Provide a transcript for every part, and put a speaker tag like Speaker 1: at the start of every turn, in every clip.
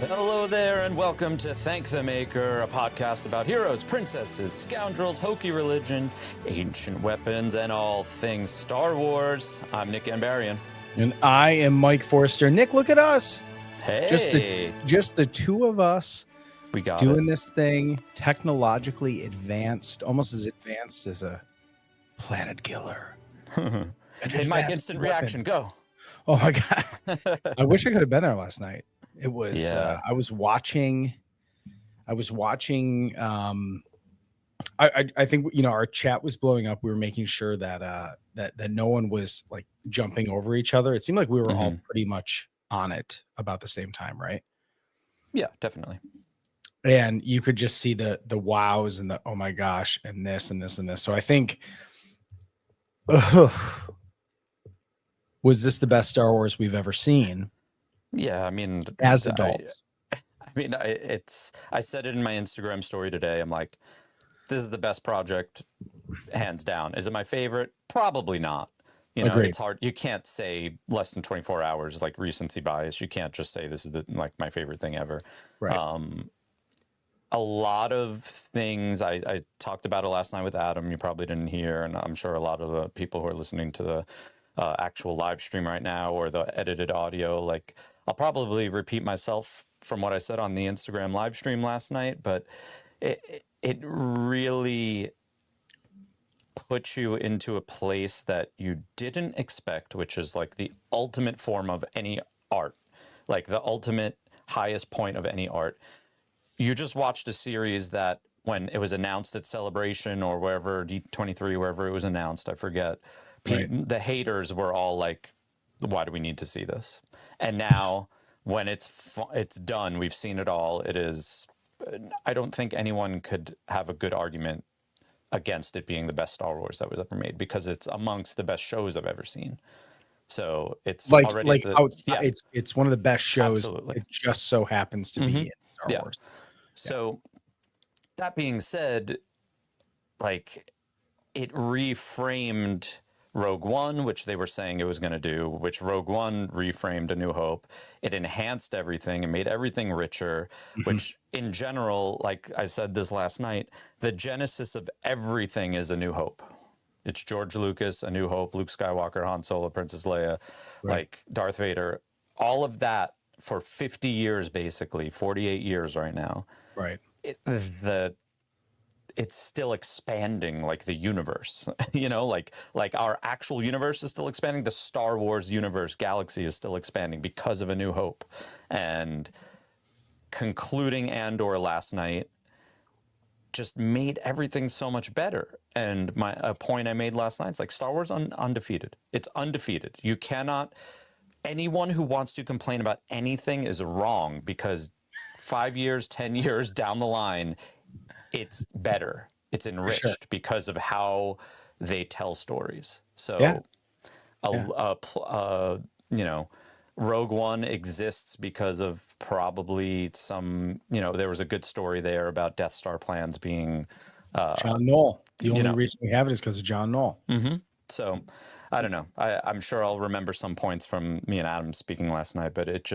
Speaker 1: Hello there, and welcome to Thank the Maker, a podcast about heroes, princesses, scoundrels, hokey religion, ancient weapons, and all things Star Wars. I'm Nick Gambarian.
Speaker 2: And I am Mike Forster. Nick, look at us.
Speaker 1: Hey,
Speaker 2: Just the two of us
Speaker 1: we got
Speaker 2: doing this thing, technologically advanced, almost as advanced as a planet killer.
Speaker 1: Hey, Mike, instant reaction, go.
Speaker 2: Oh my God. I wish I could have been there last night. It was,
Speaker 1: Yeah.
Speaker 2: I was watching, I think, you know, our chat was blowing up. We were making sure that, that no one was like jumping over each other. It seemed like we were all pretty much on it about the same time, right?
Speaker 1: Yeah, definitely.
Speaker 2: And you could just see the wows and the, oh my gosh, and this and this and this. So I think, was this the best Star Wars we've ever seen?
Speaker 1: Yeah, I mean,
Speaker 2: as adults.
Speaker 1: I said it in my Instagram story today. I'm like, this is the best project, hands down. Is it my favorite? Probably not. You know,
Speaker 2: Agreed.
Speaker 1: It's hard. You can't say less than 24 hours, like recency bias. You can't just say this is my favorite thing ever.
Speaker 2: Right.
Speaker 1: A lot of things I talked about it last night with Adam. You probably didn't hear, and I'm sure a lot of the people who are listening to the actual live stream right now or the edited audio, like I'll probably repeat myself from what I said on the Instagram live stream last night, but it really puts you into a place that you didn't expect, which is like the ultimate form of any art, like the ultimate highest point of any art. You just watched a series that when it was announced at Celebration or wherever, D23, wherever it was announced, I forget,
Speaker 2: Right.
Speaker 1: the haters were all like, why do we need to see this? And now when it's done, we've seen it all. It is, I don't think anyone could have a good argument against it being the best Star Wars that was ever made, because it's amongst the best shows I've ever seen. So it's already
Speaker 2: outside, it's one of the best shows.
Speaker 1: Absolutely.
Speaker 2: It just so happens to be in Star Wars.
Speaker 1: So that being said, like, it reframed Rogue One, which they were saying it was going to do, which Rogue One reframed A New Hope. It enhanced everything and made everything richer, which in general, like I said this last night, the genesis of everything is A New Hope. It's George Lucas, A New Hope, Luke Skywalker, Han Solo, Princess Leia, like Darth Vader, all of that for 50 years, basically, 48 years right now.
Speaker 2: Right.
Speaker 1: It's still expanding, like the universe, you know, like our actual universe is still expanding. The Star Wars universe galaxy is still expanding because of A New Hope. And concluding Andor last night just made everything so much better. And a point I made last night, it's like Star Wars undefeated. It's undefeated. You cannot, anyone who wants to complain about anything is wrong, because 5 years, 10 years down the line, it's better. It's enriched because of how they tell stories. So, you know, Rogue One exists because of probably some, you know, there was a good story there about Death Star plans being
Speaker 2: John Knoll. The only reason we have it is because of John Knoll.
Speaker 1: So I don't know. I'm sure I'll remember some points from me and Adam speaking last night, but it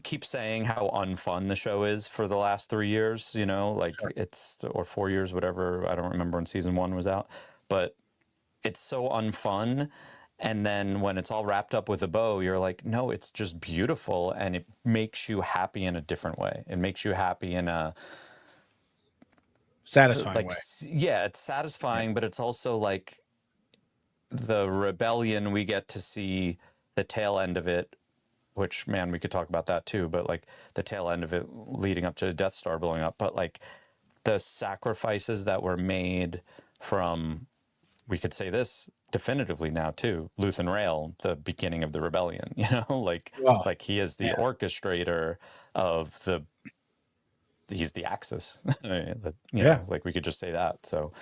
Speaker 1: keep saying how unfun the show is for the last 3 years, you know, like or 4 years, whatever. I don't remember when season 1 was out, but it's so unfun. And then when it's all wrapped up with a bow, you're like, no, it's just beautiful. And it makes you happy in a different way. It makes you happy in a
Speaker 2: satisfying way.
Speaker 1: Yeah, it's satisfying, but it's also like the rebellion. We get to see the tail end of it, which, man, we could talk about that too, but like the tail end of it leading up to the Death Star blowing up. But like the sacrifices that were made from, we could say this definitively now too, Luthen Rael, the beginning of the rebellion, you know, like he is the orchestrator of he's the Axis, you know, like we could just say that. So,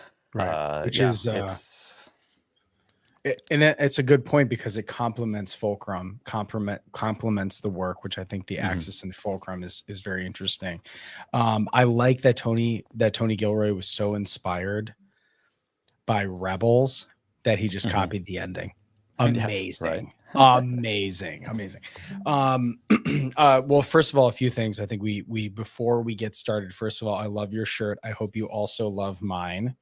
Speaker 2: it's a good point, because it complements Fulcrum, complements the work, which I think the Axis and Fulcrum is very interesting. I like that Tony Gilroy was so inspired by Rebels that he just copied the ending.
Speaker 1: Yeah, right.
Speaker 2: Amazing. Well, first of all, a few things. I think we before we get started, first of all, I love your shirt. I hope you also love mine.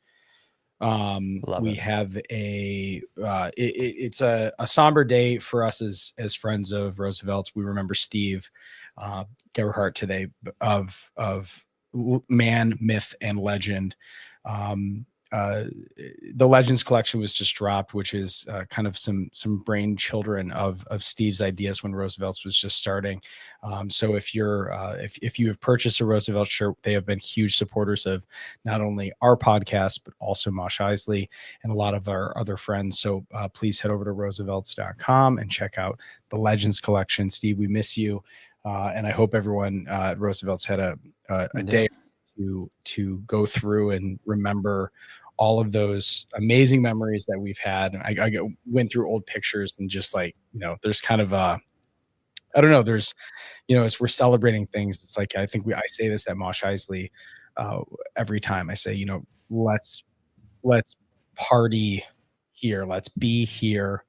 Speaker 1: Love
Speaker 2: We
Speaker 1: it.
Speaker 2: have it's a somber day for us as friends of Roosevelt's. We remember Steve Gerhardt today, of man, myth, and legend. um uh the Legends collection was just dropped, which is kind of some brain children of Steve's ideas when Roosevelt's was just starting. So if you have purchased a Roosevelt shirt, they have been huge supporters of not only our podcast, but also Mosh Isley and a lot of our other friends. So please head over to roosevelts.com and check out the Legends collection. Steve, we miss you. And I hope everyone at Roosevelt's had a
Speaker 1: Yeah.
Speaker 2: day to go through and remember all of those amazing memories that we've had. And went through old pictures and just like, there's kind of I don't know, there's, as we're celebrating things, it's like, I say this at Mosh Isley uh, every time. I say, let's party here. Let's be here,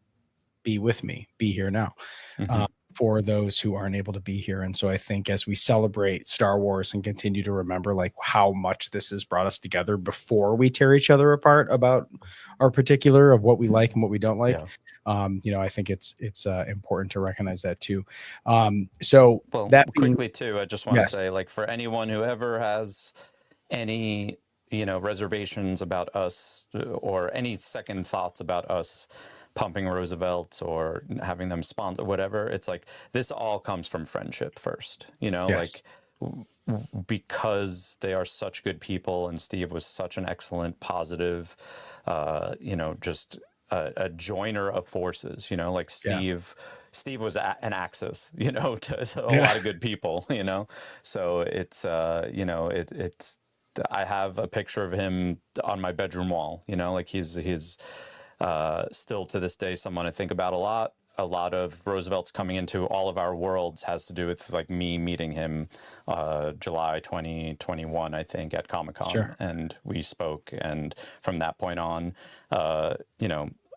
Speaker 2: be with me, be here now.
Speaker 1: Hmm.
Speaker 2: For those who aren't able to be here. And so I think as we celebrate Star Wars and continue to remember like how much this has brought us together before we tear each other apart about our particular of what we like and what we don't like,
Speaker 1: Yeah.
Speaker 2: I think it's important to recognize that too. So
Speaker 1: Well,
Speaker 2: that being,
Speaker 1: quickly too, I just want to
Speaker 2: yes,
Speaker 1: say, like, for anyone who ever has any, reservations about us or any second thoughts about us pumping Roosevelt's or having them sponsor whatever, it's like this all comes from friendship first,
Speaker 2: yes,
Speaker 1: because they are such good people and Steve was such an excellent, positive, just a joiner of forces, like
Speaker 2: yeah,
Speaker 1: Steve was an axis, to a
Speaker 2: yeah,
Speaker 1: lot of good people, so it's, it's, I have a picture of him on my bedroom wall, like he's still to this day someone I think about a lot. A lot of Roosevelt's coming into all of our worlds has to do with like me meeting him July 2021, I think, at Comic-Con,
Speaker 2: sure,
Speaker 1: and we spoke. And from that point on,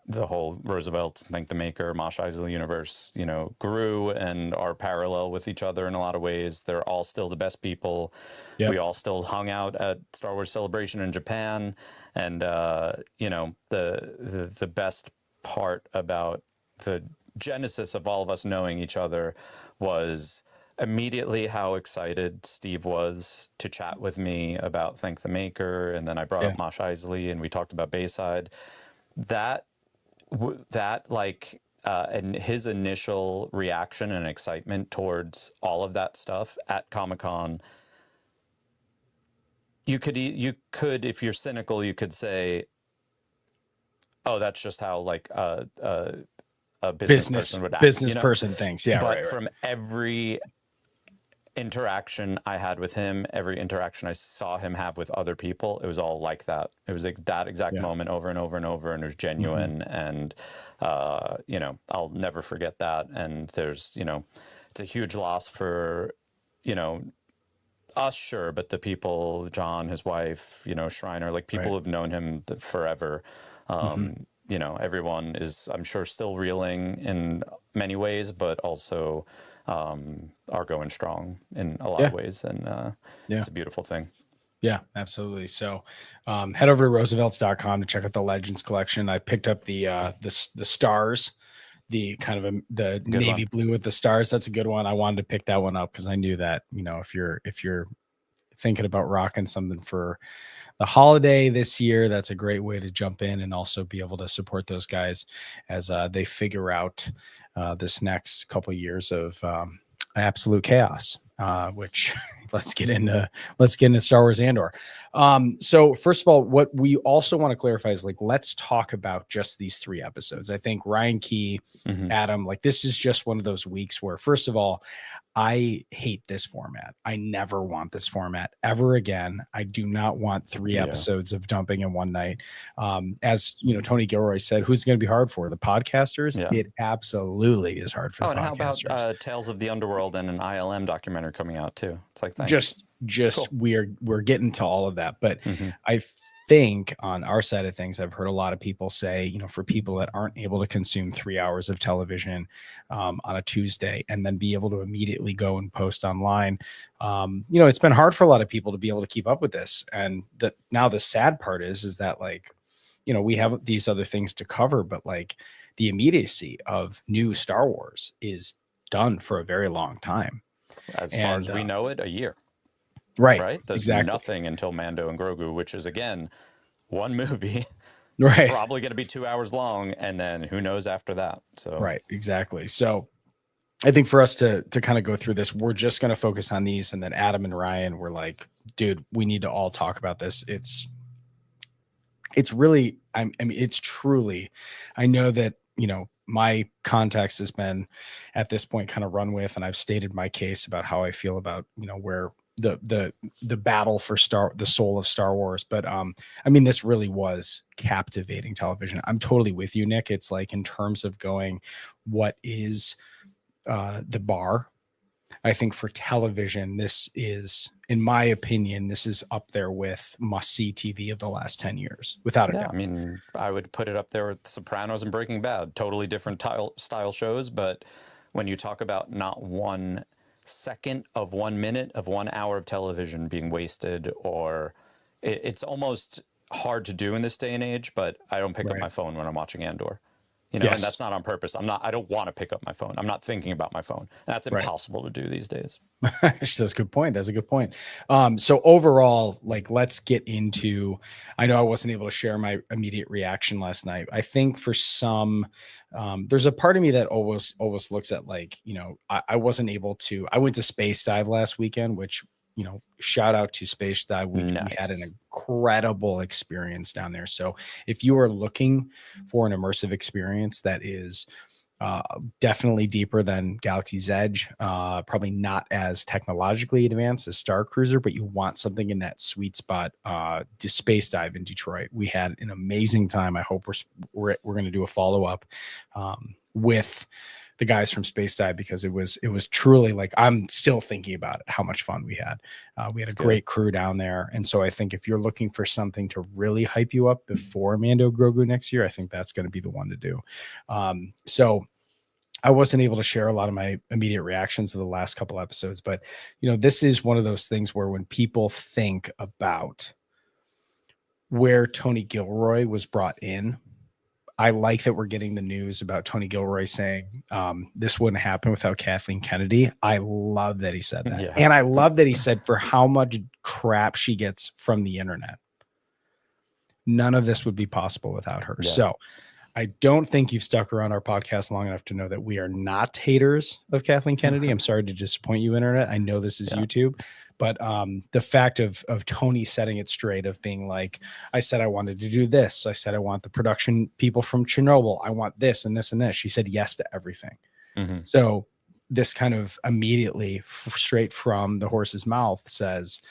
Speaker 1: the whole Roosevelt, Think the Maker, Mosh Isley universe, grew and are parallel with each other in a lot of ways. They're all still the best people.
Speaker 2: yep,
Speaker 1: We all still hung out at Star Wars Celebration in Japan, and the best part about the genesis of all of us knowing each other was immediately how excited Steve was to chat with me about Thank the Maker, and then I brought
Speaker 2: yeah,
Speaker 1: up Mosh Isley, and we talked about Bayside. That and his initial reaction and excitement towards all of that stuff at Comic-Con, you could, if you're cynical, you could say, oh, that's just how like a business person would act,
Speaker 2: business person thinks, yeah,
Speaker 1: But
Speaker 2: right,
Speaker 1: from every interaction I had with him, every interaction I saw him have with other people, it was all like that. It was like that exact
Speaker 2: yeah,
Speaker 1: moment over and over and over, and it was
Speaker 2: hmm,
Speaker 1: genuine. And I'll never forget that. And there's, it's a huge loss for, you know, us, sure, but the people, John, his wife, Shriner, like
Speaker 2: right,
Speaker 1: people who've known him forever.
Speaker 2: hmm,
Speaker 1: Everyone is, I'm sure, still reeling in many ways, but also are going strong in a lot
Speaker 2: yeah,
Speaker 1: of ways. And
Speaker 2: yeah.
Speaker 1: it's a beautiful thing.
Speaker 2: Yeah, absolutely. So, head over to roosevelts.com to check out the Legends collection. I picked up the stars, the kind of the
Speaker 1: Good
Speaker 2: navy
Speaker 1: one.
Speaker 2: blue with the stars. That's a good one. I wanted to pick that one up because I knew that, if you're thinking about rocking something for the holiday this year, that's a great way to jump in and also be able to support those guys as they figure out this next couple years of absolute chaos. Which let's get into Star Wars Andor. So first of all, what we also want to clarify is like let's talk about just these 3 episodes. I think Ryan Key,
Speaker 1: Hmm.
Speaker 2: Adam, like this is just one of those weeks where first of all, I hate this format. I never want this format ever again. I do not want 3
Speaker 1: Yeah.
Speaker 2: episodes of dumping in one night. As Tony Gilroy said, who's going to be hard for the podcasters?
Speaker 1: Yeah.
Speaker 2: It absolutely is hard for
Speaker 1: Oh,
Speaker 2: the
Speaker 1: and how about
Speaker 2: podcasters.
Speaker 1: Tales of the Underworld and an ILM documentary coming out too? It's like, thanks.
Speaker 2: Just
Speaker 1: Cool.
Speaker 2: we're getting to all of that, but
Speaker 1: Hmm.
Speaker 2: I think on our side of things, I've heard a lot of people say, for people that aren't able to consume 3 hours of television on a Tuesday and then be able to immediately go and post online, it's been hard for a lot of people to be able to keep up with this. And now the sad part is that like, we have these other things to cover, but like the immediacy of new Star Wars is done for a very long time.
Speaker 1: As far as we know it, a year.
Speaker 2: Right.
Speaker 1: Right? There's
Speaker 2: Exactly.
Speaker 1: nothing until Mando and Grogu, which is, again, one movie,
Speaker 2: Right.
Speaker 1: probably going to be 2 hours long, and then who knows after that. So
Speaker 2: right. Exactly. So I think for us to kind of go through this, we're just going to focus on these. And then Adam and Ryan were like, dude, we need to all talk about this. It's really, I mean, it's truly, I know that, my context has been at this point kind of run with, and I've stated my case about how I feel about, where the battle for the soul of Star Wars. But I mean, this really was captivating television. I'm totally with you, Nick. It's like, in terms of going, what is the bar? I think for television, this is, in my opinion, this is up there with must-see TV of the last 10 years, without a doubt.
Speaker 1: I mean, I would put it up there with Sopranos and Breaking Bad. Totally different style shows, but when you talk about not 1 second of 1 minute of 1 hour of television being wasted, or it's almost hard to do in this day and age, but I don't pick up my phone when I'm watching Andor. And that's not on purpose. I don't want to pick up my phone. I'm not thinking about my phone. That's impossible to do these days.
Speaker 2: That's a good point. That's a good point. So overall, like, let's get into, I know I wasn't able to share my immediate reaction last night. I think for some, there's a part of me that always looks at, like, I wasn't able to, I went to Space Dive last weekend, which, shout out to Space Dive. We had an incredible experience down there. So if you are looking for an immersive experience that is definitely deeper than Galaxy's Edge, probably not as technologically advanced as Star Cruiser, but you want something in that sweet spot, to Space Dive in Detroit. We had an amazing time. I hope we're going to do a follow-up with the guys from Space Dive, because it was truly, like, I'm still thinking about it, how much fun we had. We had a great crew down there. And so I think if you're looking for something to really hype you up before Mando Grogu next year, I think that's going to be the one to do. So I wasn't able to share a lot of my immediate reactions of the last couple episodes, but this is one of those things where when people think about where Tony Gilroy was brought in, I like that we're getting the news about Tony Gilroy saying this wouldn't happen without Kathleen Kennedy. I love that he said that. Yeah. And I love that he said, for how much crap she gets from the internet, none of this would be possible without her. Yeah. So I don't think you've stuck around our podcast long enough to know that we are not haters of Kathleen Kennedy. I'm sorry to disappoint you, internet. I know this is YouTube, but the fact of Tony setting it straight, of being like, I said I wanted to do this. I said I want the production people from Chernobyl. I want this and this and this. She said yes to everything. Mm-hmm. So this kind of immediately, straight from the horse's mouth, says,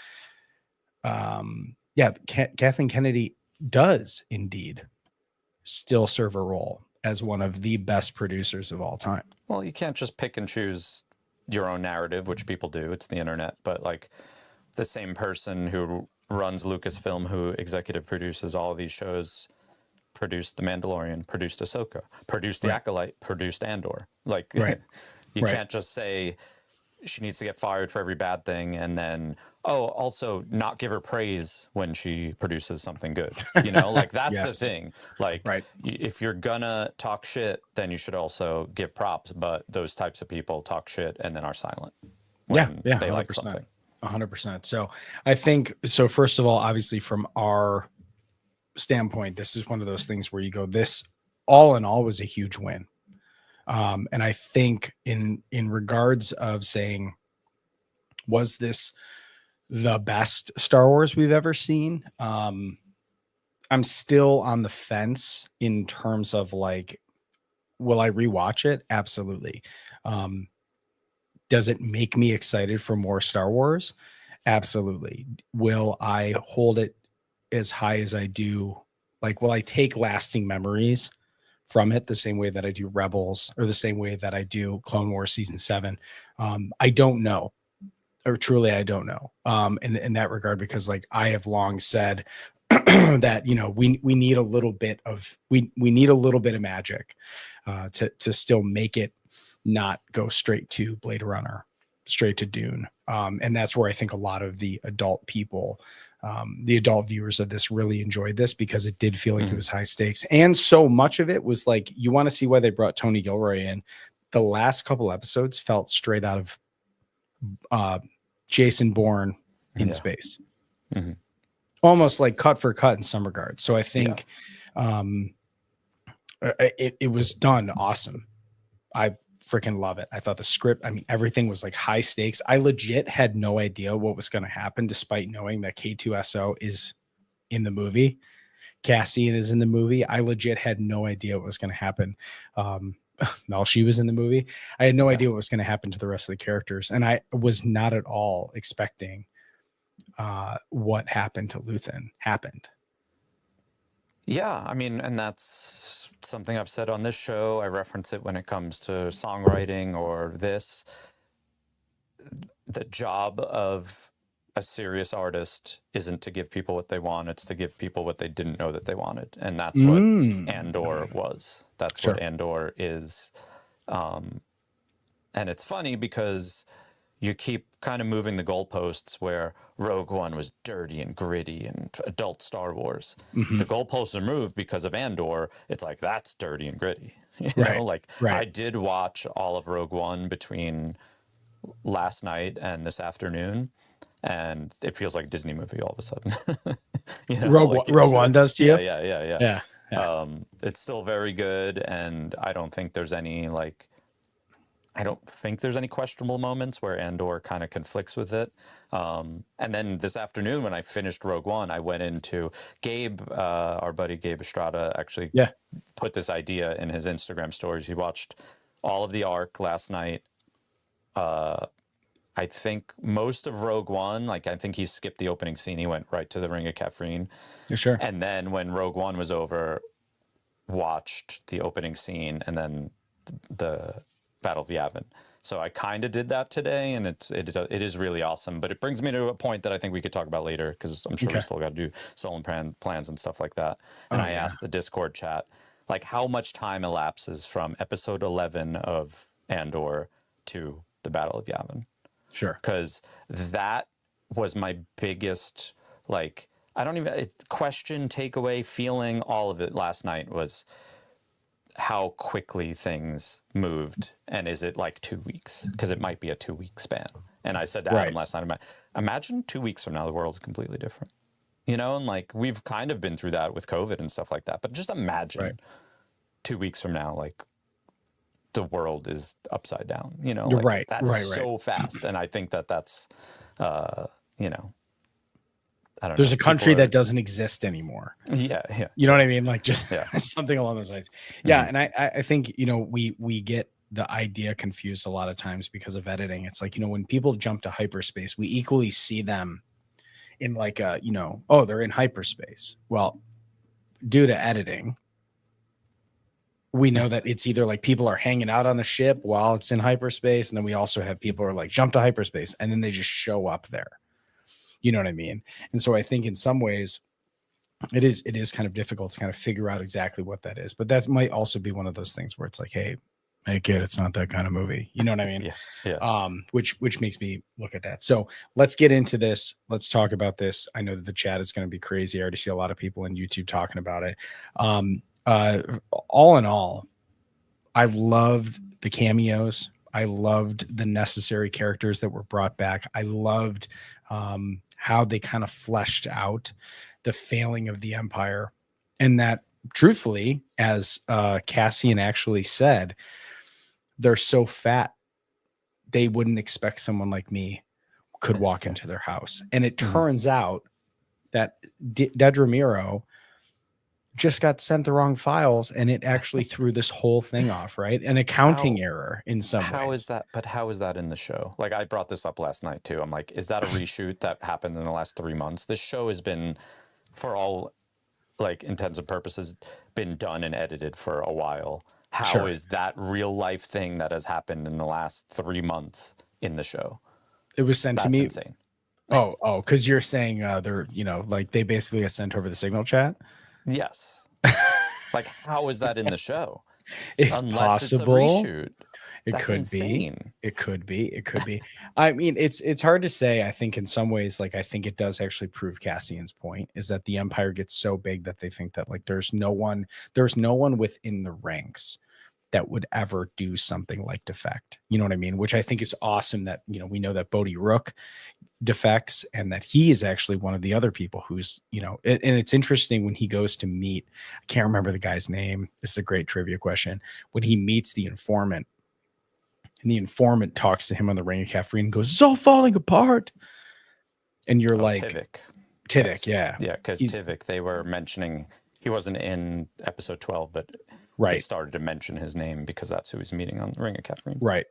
Speaker 2: Kathleen Kennedy does indeed still serve a role as one of the best producers of all time.
Speaker 1: Well, you can't just pick and choose your own narrative, which people do. It's the internet. But like, the same person who runs Lucasfilm, who executive produces all of these shows, produced The Mandalorian, produced Ahsoka, produced The Acolyte, produced Andor. Like, you can't just say she needs to get fired for every bad thing and then, also not give her praise when she produces something good. Like, that's the thing. Like, if you're gonna talk shit, then you should also give props. But those types of people talk shit and then are silent when they 100%. Like something.
Speaker 2: 100%. So I think, first of all, obviously from our standpoint, this is one of those things where you go, this all in all was a huge win. And I think in regards of saying, was this the best Star Wars we've ever seen? I'm still on the fence in terms of, like, will I rewatch it? Absolutely. Does it make me excited for more Star Wars? Absolutely. Will I hold it as high as I do? Like, will I take lasting memories from it the same way that I do Rebels, or the same way that I do Clone Wars Season 7? I don't know. Or truly, I don't know. In that regard, because, like, I have long said, that, you know, we need a little bit of we need a little bit of magic to still make it not go straight to Blade Runner, straight to Dune. And that's where I think a lot of the adult people, the adult viewers of this really enjoyed this, because it did feel like it was high stakes. And so much of it was like, you want to see why they brought Tony Gilroy in. The last couple episodes felt straight out of Jason Bourne in space.
Speaker 1: Mm-hmm.
Speaker 2: Almost like cut for cut in some regards. So I think it was done awesome. I freaking love it. I thought the script, I mean, everything was like high stakes. I legit had no idea what was going to happen, despite knowing that K2SO is in the movie. Cassian is in the movie. I legit had no idea what was going to happen. Melshi was in the movie. I had no idea what was going to happen to the rest of the characters. And I was not at all expecting what happened to Luthen happened.
Speaker 1: Yeah, I mean, and that's something I've said on this show. I reference it when it comes to songwriting or this. The job of a serious artist isn't to give people what they want, it's to give people what they didn't know that they wanted. And that's what Andor was. That's what Andor is. And it's funny because you keep kind of moving the goalposts where Rogue One was dirty and gritty and adult Star Wars. The goalposts are moved because of Andor. It's like, that's dirty and gritty. You know, like I did watch all of Rogue One between last night and this afternoon, and it feels like a Disney movie all of a sudden. You know,
Speaker 2: Rogue One does to you?
Speaker 1: Yeah. It's still very good, and I don't think there's any questionable moments where Andor kind of conflicts with it. And then this afternoon, when I finished Rogue One, I went into Gabe, our buddy Gabe Estrada, actually put this idea in his Instagram stories. He watched all of the arc last night. I think most of Rogue One, I think he skipped the opening scene. He went right to the Ring of Kefrine.
Speaker 2: Sure.
Speaker 1: And then when Rogue One was over, watched the opening scene and then the Battle of Yavin. So I kind of did that today, and it is really awesome. But it brings me to a point that I think we could talk about later, because I'm sure we still got to do solo plans and stuff like that. And I asked the Discord chat, how much time elapses from episode 11 of Andor to the Battle of Yavin?
Speaker 2: Sure.
Speaker 1: Because that was my biggest, question, takeaway, feeling, all of it last night was how quickly things moved. And is it 2 weeks? Because it might be a 2 week span. And I said to Adam last night, imagine 2 weeks from now, the world's completely different. You know, and we've kind of been through that with COVID and stuff like that. But just imagine 2 weeks from now, the world is upside down, you know, that's so fast. And I think that's, you know, I don't know.
Speaker 2: There's a country that doesn't exist anymore.
Speaker 1: Yeah.
Speaker 2: You know what I mean? Something along those lines. Yeah. And I think, you know, we get the idea confused a lot of times because of editing. It's you know, when people jump to hyperspace, we equally see them in you know, oh, they're in hyperspace. Well, due to editing, we know that it's either people are hanging out on the ship while it's in hyperspace, and then we also have people who are jump to hyperspace, and then they just show up there. You know what I mean? And so I think in some ways it is kind of difficult to kind of figure out exactly what that is. But that might also be one of those things where it's hey kid, it's not that kind of movie. You know what I mean?
Speaker 1: Yeah.
Speaker 2: Which makes me look at that. So let's get into this. Let's talk about this. I know that the chat is going to be crazy. I already see a lot of people in YouTube talking about it. All in all, I loved the cameos. I loved the necessary characters that were brought back. I loved how they kind of fleshed out the failing of the Empire, and that truthfully, as Cassian actually said, they're so fat they wouldn't expect someone like me could walk into their house. And it turns out that Dedramiro just got sent the wrong files, and it actually threw this whole thing off, right? An accounting error in some way.
Speaker 1: How is that in the show? I brought this up last night too. I'm is that a reshoot that happened in the last 3 months? This show has been, for all intents and purposes, been done and edited for a while. How is that real life thing that has happened in the last 3 months in the show?
Speaker 2: It was sent to me.
Speaker 1: Insane.
Speaker 2: Oh, because you're saying they're, like they basically get sent over the signal chat.
Speaker 1: Yes. Like, how is that in the show?
Speaker 2: It's
Speaker 1: Unless it's a
Speaker 2: possible.
Speaker 1: reshoot.
Speaker 2: It
Speaker 1: That's
Speaker 2: could be.
Speaker 1: insane.
Speaker 2: It could be. It could be. I mean, it's hard to say. I think in some ways, like I think it does actually prove Cassian's point is that the Empire gets so big that they think that like there's no one within the ranks that would ever do something like defect. You know what I mean? Which I think is awesome that, we know that Bodhi Rook defects and that he is actually one of the other people who's, and it's interesting when he goes to meet, I can't remember the guy's name. This is a great trivia question. When he meets the informant and the informant talks to him on the Ring of Caffeine and goes, it's all falling apart. And you're like,
Speaker 1: Tivik,
Speaker 2: yeah.
Speaker 1: Yeah, because Tivik, they were mentioning, he wasn't in episode 12, but they started to mention his name because that's who he's meeting on the Ring of Caffeine.
Speaker 2: Right.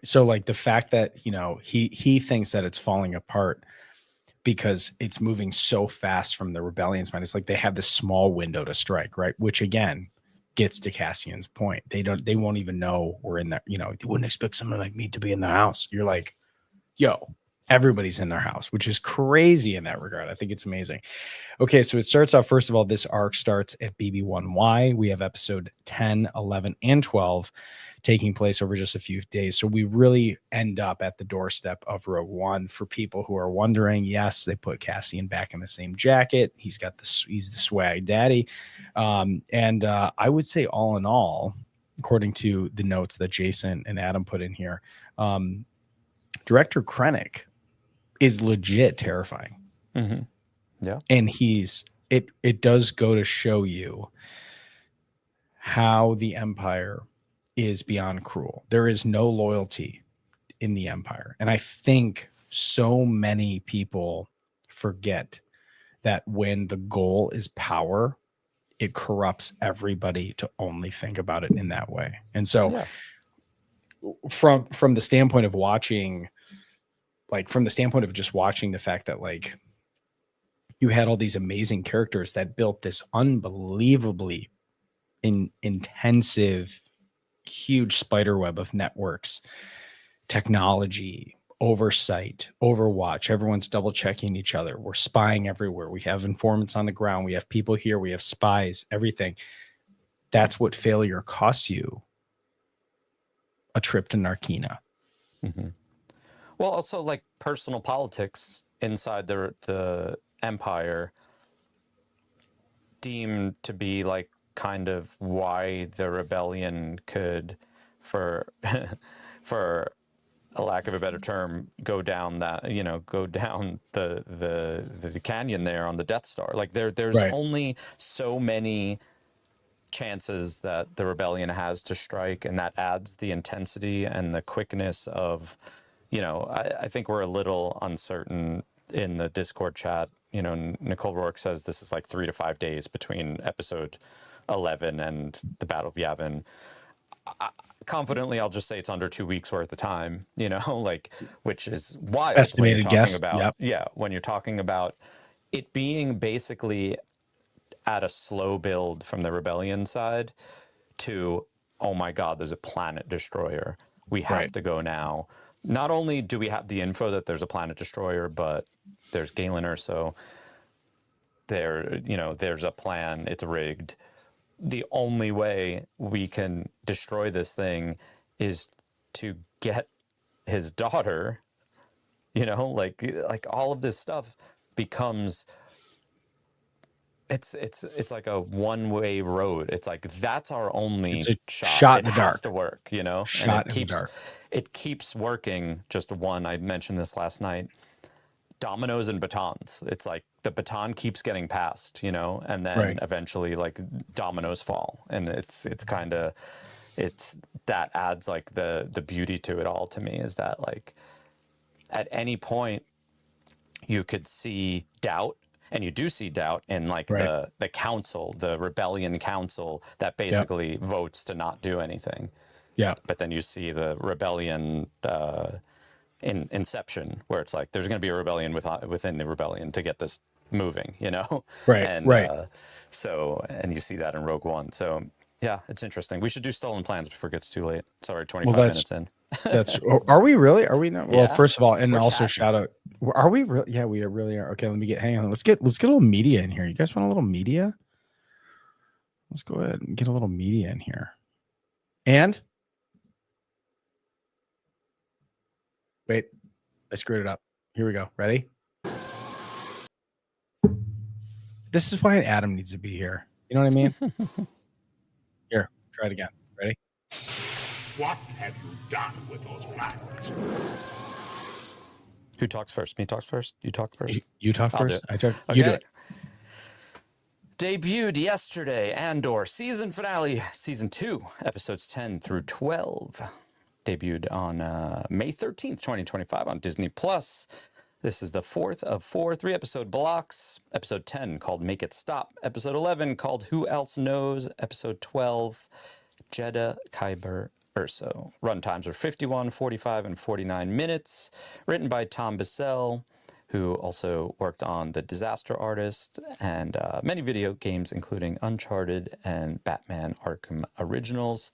Speaker 2: So like the fact that, he thinks that it's falling apart because it's moving so fast from the rebellion's mind. It's like they have this small window to strike, right? Which again gets to Cassian's point. They won't even know we're in there. They wouldn't expect someone like me to be in their house. You're like, yo, everybody's in their house, which is crazy in that regard. I think it's amazing. Okay, so it starts off, first of all, this arc starts at BB1Y. We have episode 10, 11, and 12 taking place over just a few days. So we really end up at the doorstep of Rogue One. For people who are wondering, yes, they put Cassian back in the same jacket. He's the swag daddy. And I would say all in all, according to the notes that Jason and Adam put in here, Director Krennic is legit terrifying.
Speaker 1: Mm-hmm. Yeah.
Speaker 2: And it does go to show you how the Empire is beyond cruel. There is no loyalty in the Empire. And I think so many people forget that when the goal is power, it corrupts everybody to only think about it in that way. And so from the standpoint of watching, like from the standpoint of just watching the fact that like you had all these amazing characters that built this unbelievably intensive, huge spider web of networks, technology, oversight, overwatch. Everyone's double checking each other. We're spying everywhere. We have informants on the ground. We have people here. We have spies, everything. That's what failure costs you. A trip to Narkina.
Speaker 1: Mm-hmm. Well, also like personal politics inside the Empire deemed to be like kind of why the rebellion could, for a lack of a better term, go down the canyon there on the Death Star. Like there's only so many chances that the rebellion has to strike, and that adds the intensity and the quickness of, I think we're a little uncertain in the Discord chat. Nicole Rourke says this is like 3 to 5 days between episode 11 and the Battle of Yavin. Confidently, I'll just say it's under 2 weeks worth of time, which is wild.
Speaker 2: Estimated guess.
Speaker 1: When you're talking about it being basically at a slow build from the rebellion side to, oh my God, there's a planet destroyer. We have to go now. Not only do we have the info that there's a planet destroyer, but there's Galen Erso. There's a plan. It's rigged. The only way we can destroy this thing is to get his daughter. Like all of this stuff becomes. It's like a one-way road. It's like that's our only
Speaker 2: shot in the dark.
Speaker 1: It has to work,
Speaker 2: Shot in the dark.
Speaker 1: It keeps working. Just one. I mentioned this last night. Dominoes and batons. It's like the baton keeps getting passed, and then eventually like dominoes fall, and it's that adds like the beauty to it all to me, is that like at any point you could see doubt. And you do see doubt in like the council, the rebellion council that basically votes to not do anything.
Speaker 2: Yeah.
Speaker 1: But then you see the rebellion in Inception, where it's like there's going to be a rebellion within the rebellion to get this moving, So, and you see that in Rogue One. So yeah, it's interesting. We should do Stolen Plans before it gets too late. Sorry, 25 minutes in.
Speaker 2: Are we really? Are we not? Well,
Speaker 1: Yeah.
Speaker 2: first of all, and
Speaker 1: We're
Speaker 2: also
Speaker 1: chatting.
Speaker 2: Are we real? Yeah, we really are. Okay, hang on. Let's get a little media in here. You guys want a little media? Let's go ahead and get a little media in here. And wait, I screwed it up. Here we go. Ready? This is why Adam needs to be here. You know what I mean? Here, try it again. Ready?
Speaker 3: What have you done with those plans?
Speaker 1: Who talks first? Me talks first? You talk first?
Speaker 2: You talk
Speaker 1: I'll do
Speaker 2: first.
Speaker 1: it.
Speaker 2: I talk.
Speaker 1: Okay.
Speaker 2: You do it.
Speaker 1: Debuted yesterday, Andor season finale, season 2, episodes 10 through 12. Debuted on May 13th, 2025 on Disney Plus. This is the 4th of 4 3-episode blocks. Episode 10 called Make It Stop. Episode 11 called Who Else Knows. Episode 12, Jeddah Kyber Urso. Runtimes are 51, 45, and 49 minutes. Written by Tom Bissell, who also worked on The Disaster Artist and many video games, including Uncharted and Batman Arkham Originals.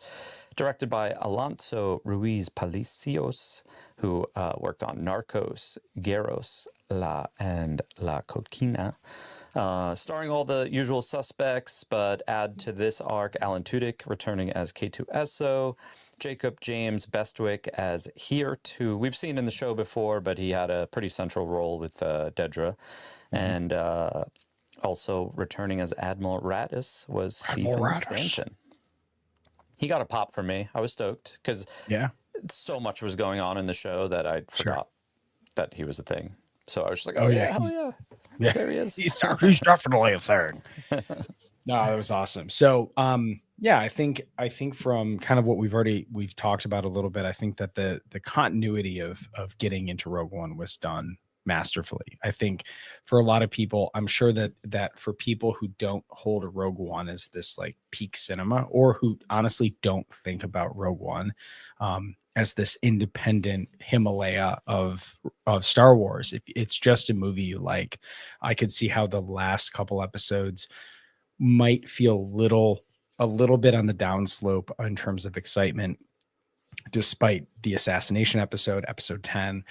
Speaker 1: Directed by Alonso Ruiz Palacios, who worked on Narcos, Guerros, and La Coquina. Starring all the usual suspects, but add to this arc Alan Tudyk returning as K2SO, Jacob James Bestwick as Heert, who we've seen in the show before, but he had a pretty central role with Dedra. And also returning as Admiral Raddus was Stephen Stanton. He got a pop from me. I was stoked because so much was going on in the show that I forgot that he was a thing. So I was just like, hell yeah, there he is.
Speaker 2: He's definitely a thing. No, that was awesome. So, I think from kind of what we've talked about a little bit, I think that the continuity of getting into Rogue One was done masterfully. I think for a lot of people, I'm sure that for people who don't hold Rogue One as this like peak cinema, or who honestly don't think about Rogue One as this independent Himalaya of Star Wars, if it's just a movie you like, I could see how the last couple episodes might feel a little bit on the downslope in terms of excitement, despite the assassination episode 10.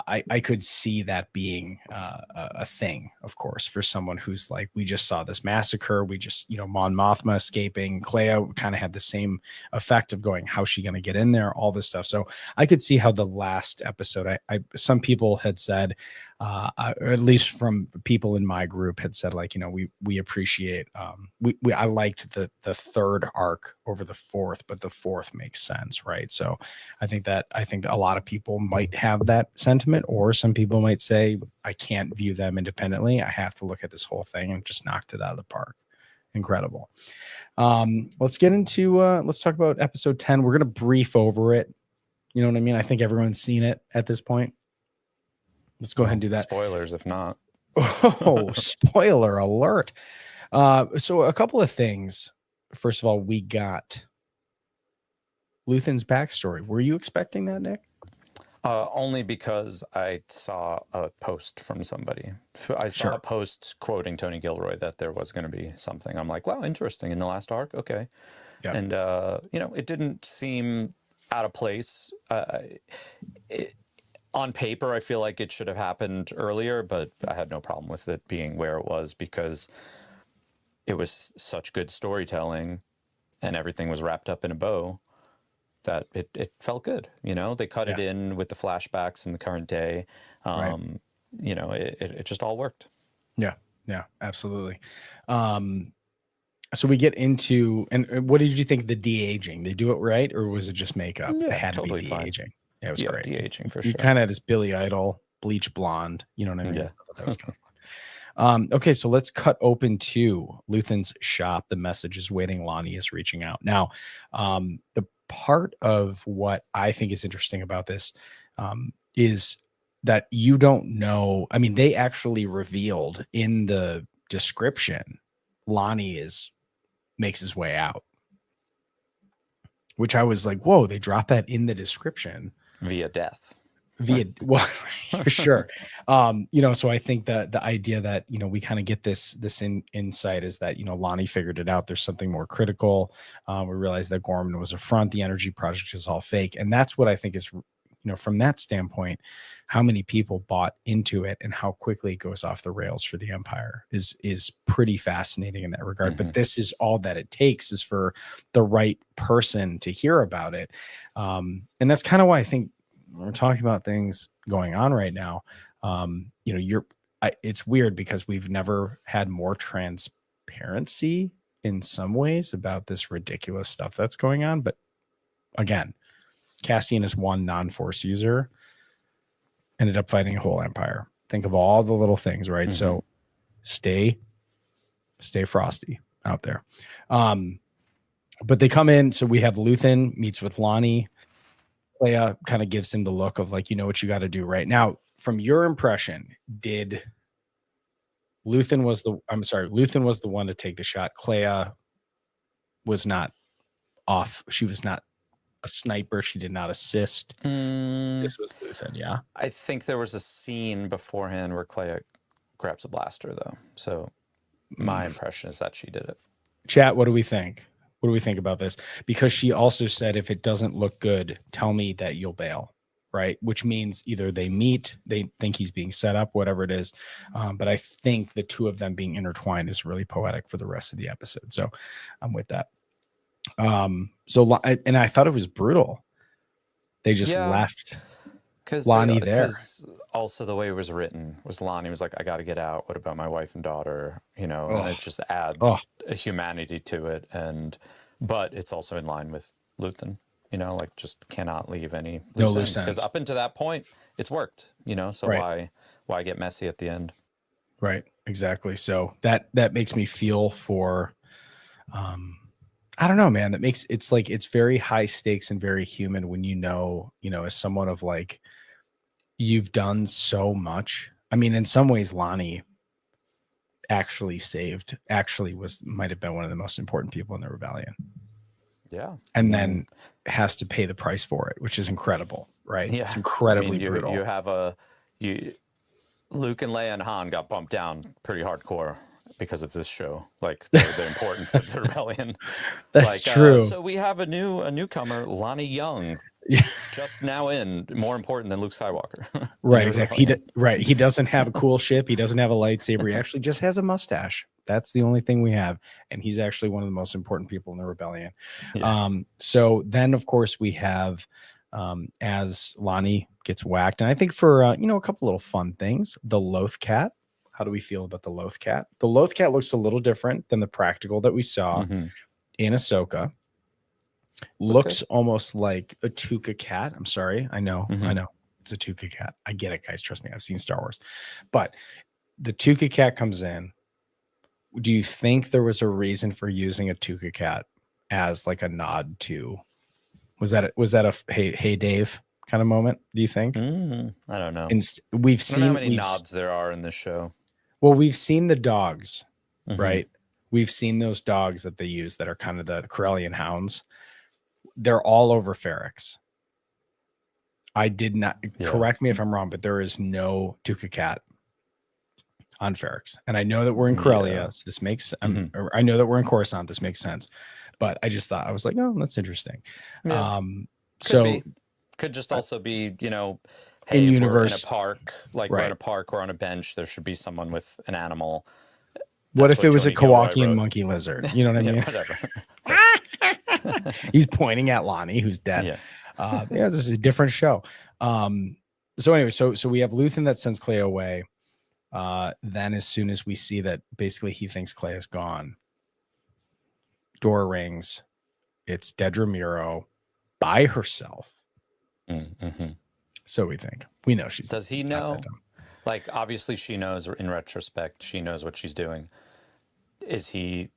Speaker 2: I could see that being a thing, of course, for someone who's like, we just saw this massacre. We just, Mon Mothma escaping. Clea kind of had the same effect of going, how's she going to get in there? All this stuff. So I could see how the last episode, some people had said, or at least from people in my group had said, like, we appreciate, I liked the third arc over the fourth, but the fourth makes sense, right? So I think a lot of people might have that sentiment, or some people might say, I can't view them independently. I have to look at this whole thing, and just knocked it out of the park. Incredible. Let's get into, let's talk about episode 10. We're going to brief over it. You know what I mean? I think everyone's seen it at this point. Let's go ahead and do that.
Speaker 1: Spoilers, if not.
Speaker 2: Oh, spoiler alert. So a couple of things. First of all, we got Luthen's backstory. Were you expecting that, Nick?
Speaker 1: Only because I saw a post from somebody. I saw a post quoting Tony Gilroy that there was going to be something. I'm like, wow, interesting. In the last arc? Okay. Yep. And, it didn't seem out of place. On paper, I feel like it should have happened earlier, but I had no problem with it being where it was because it was such good storytelling and everything was wrapped up in a bow that it felt good. They cut it in with the flashbacks in the current day. It just all worked.
Speaker 2: Yeah, absolutely. So we get into, and what did you think of the de-aging? They do it right, or was it just makeup?
Speaker 1: Yeah,
Speaker 2: it had
Speaker 1: totally
Speaker 2: to be de-aging.
Speaker 1: Fine.
Speaker 2: Yeah, it was great.
Speaker 1: De-aging for
Speaker 2: you
Speaker 1: sure.
Speaker 2: Kind of had this Billy Idol, bleach blonde. You know what I mean?
Speaker 1: Yeah.
Speaker 2: That was kind of fun. Okay, so let's cut open to Luthen's shop. The message is waiting. Lonnie is reaching out. Now, the part of what I think is interesting about this is that you don't know. I mean, they actually revealed in the description, Lonnie makes his way out, which I was like, whoa, they dropped that in the description.
Speaker 1: Via death.
Speaker 2: Well, for sure. So I think that the idea that, we kind of get this insight is that, Lonnie figured it out. There's something more critical. We realized that Gorman was a front. The energy project is all fake. And that's what I think is, from that standpoint, how many people bought into it and how quickly it goes off the rails for the Empire is pretty fascinating in that regard. But this is all that it takes, is for the right person to hear about it. And that's kind of why I think when we're talking about things going on right now, it's weird because we've never had more transparency in some ways about this ridiculous stuff that's going on. But again, Cassian is one non-force user, ended up fighting a whole empire. Think of all the little things, right? So stay frosty out there. But they come in. So we have Luthen meets with Lonnie. Leia kind of gives him the look of like, you know what you got to do right now. From your impression, did Luthen was the one to take the shot. Clea was not off. She was not a sniper. She did not assist. This was Luthen, yeah.
Speaker 1: I think there was a scene beforehand where Clea grabs a blaster, though. So my impression is that she did it.
Speaker 2: Chat, what do we think? What do we think about this? Because she also said, if it doesn't look good, tell me that you'll bail, right? Which means either they meet, they think he's being set up, whatever it is. But I think the two of them being intertwined is really poetic for the rest of the episode. So I'm with that. And I thought it was brutal. They just left Lonnie there.
Speaker 1: Because also the way it was written was Lonnie was like, I got to get out. What about my wife and daughter? And it just adds a humanity to it. But it's also in line with Luthen, like just cannot leave any loose ends. Because up until that point, it's worked, so why get messy at the end?
Speaker 2: Right. Exactly. So that makes me feel for, I don't know, man. It's like, it's very high stakes and very human when as someone of like, you've done so much. I mean, in some ways, Lonnie might have been one of the most important people in the rebellion.
Speaker 1: Yeah.
Speaker 2: And then has to pay the price for it, which is incredible, right? Yeah. It's incredibly brutal.
Speaker 1: You have Luke and Leia and Han got bumped down pretty hardcore because of this show, like the importance of the rebellion.
Speaker 2: That's true.
Speaker 1: So we have a newcomer, Lonnie Young, just now more important than Luke Skywalker.
Speaker 2: Right, exactly. He doesn't have a cool ship. He doesn't have a lightsaber. He actually just has a mustache. That's the only thing we have, and he's actually one of the most important people in the rebellion. Yeah. So then, of course, we have as Lonnie gets whacked, and I think for a couple little fun things, the Loth Cat. How do we feel about the Loth Cat? The Loth Cat looks a little different than the practical that we saw in Ahsoka. Looks almost like a Tuca cat. I'm sorry. I know. It's a Tuca cat. I get it, guys. Trust me. I've seen Star Wars. But the Tuca cat comes in. Do you think there was a reason for using a Tuca cat as like a nod to? Was that a hey Dave kind of moment? Do you think?
Speaker 1: I don't know.
Speaker 2: We've seen
Speaker 1: how many nods there are in this show.
Speaker 2: Well, we've seen the dogs, right? We've seen those dogs that they use that are kind of the Corellian hounds. They're all over Ferrix. I did not correct me if I'm wrong, but there is no Tuca cat on Ferrix. And I know that we're in Corellia, so this makes I know that we're in Coruscant, this makes sense. But I just thought, I was like, oh, that's interesting. Yeah.
Speaker 1: Could just also be, hey,
Speaker 2: in universe,
Speaker 1: we're in a park, like we're in a park or on a bench, there should be someone with an animal.
Speaker 2: What if it was a Kowakian monkey lizard? You know what I mean?
Speaker 1: Whatever.
Speaker 2: He's pointing at Lonnie, who's dead. This is a different show. So anyway, so we have Luthen that sends Clea away. Then as soon as we see that basically he thinks Clea is gone, door rings. It's Dedra Meero by herself. So we think. We know she's.
Speaker 1: Does he know? Like, obviously she knows, in retrospect, she knows what she's doing. Is he,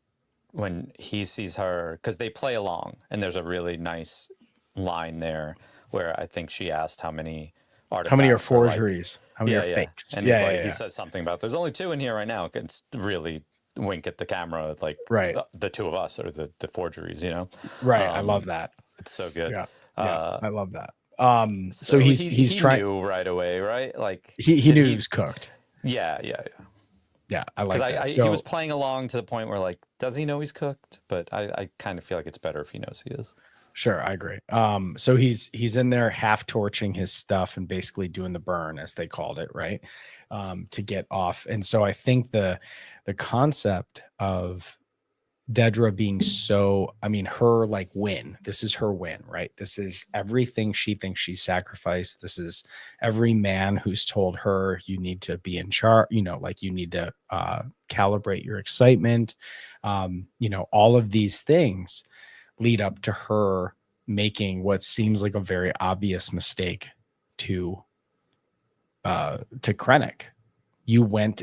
Speaker 1: when he sees her, because they play along, and there's a really nice line there where I think she asked how many artifacts. How many
Speaker 2: are forgeries? How many are fakes?
Speaker 1: And he says something about, there's only 2 in here right now. It's really wink at the camera, like the 2 of us, or the forgeries,
Speaker 2: Right. I love that.
Speaker 1: It's so good.
Speaker 2: Yeah. I love that. So he's trying.
Speaker 1: He knew right away, right? Like
Speaker 2: he knew he was cooked.
Speaker 1: Yeah.
Speaker 2: I like that.
Speaker 1: He was playing along to the point where, like, does he know he's cooked? But I kind of feel like it's better if he knows he is.
Speaker 2: Sure, I agree. So he's in there half torching his stuff and basically doing the burn, as they called it, right? To get off. And so I think the concept of Dedra being so, I mean, her like win. This is her win, right? This is everything she thinks she's sacrificed. This is every man who's told her you need to be in charge, you know, like you need to calibrate your excitement. You know, all of these things lead up to her making what seems like a very obvious mistake to Krennic. You went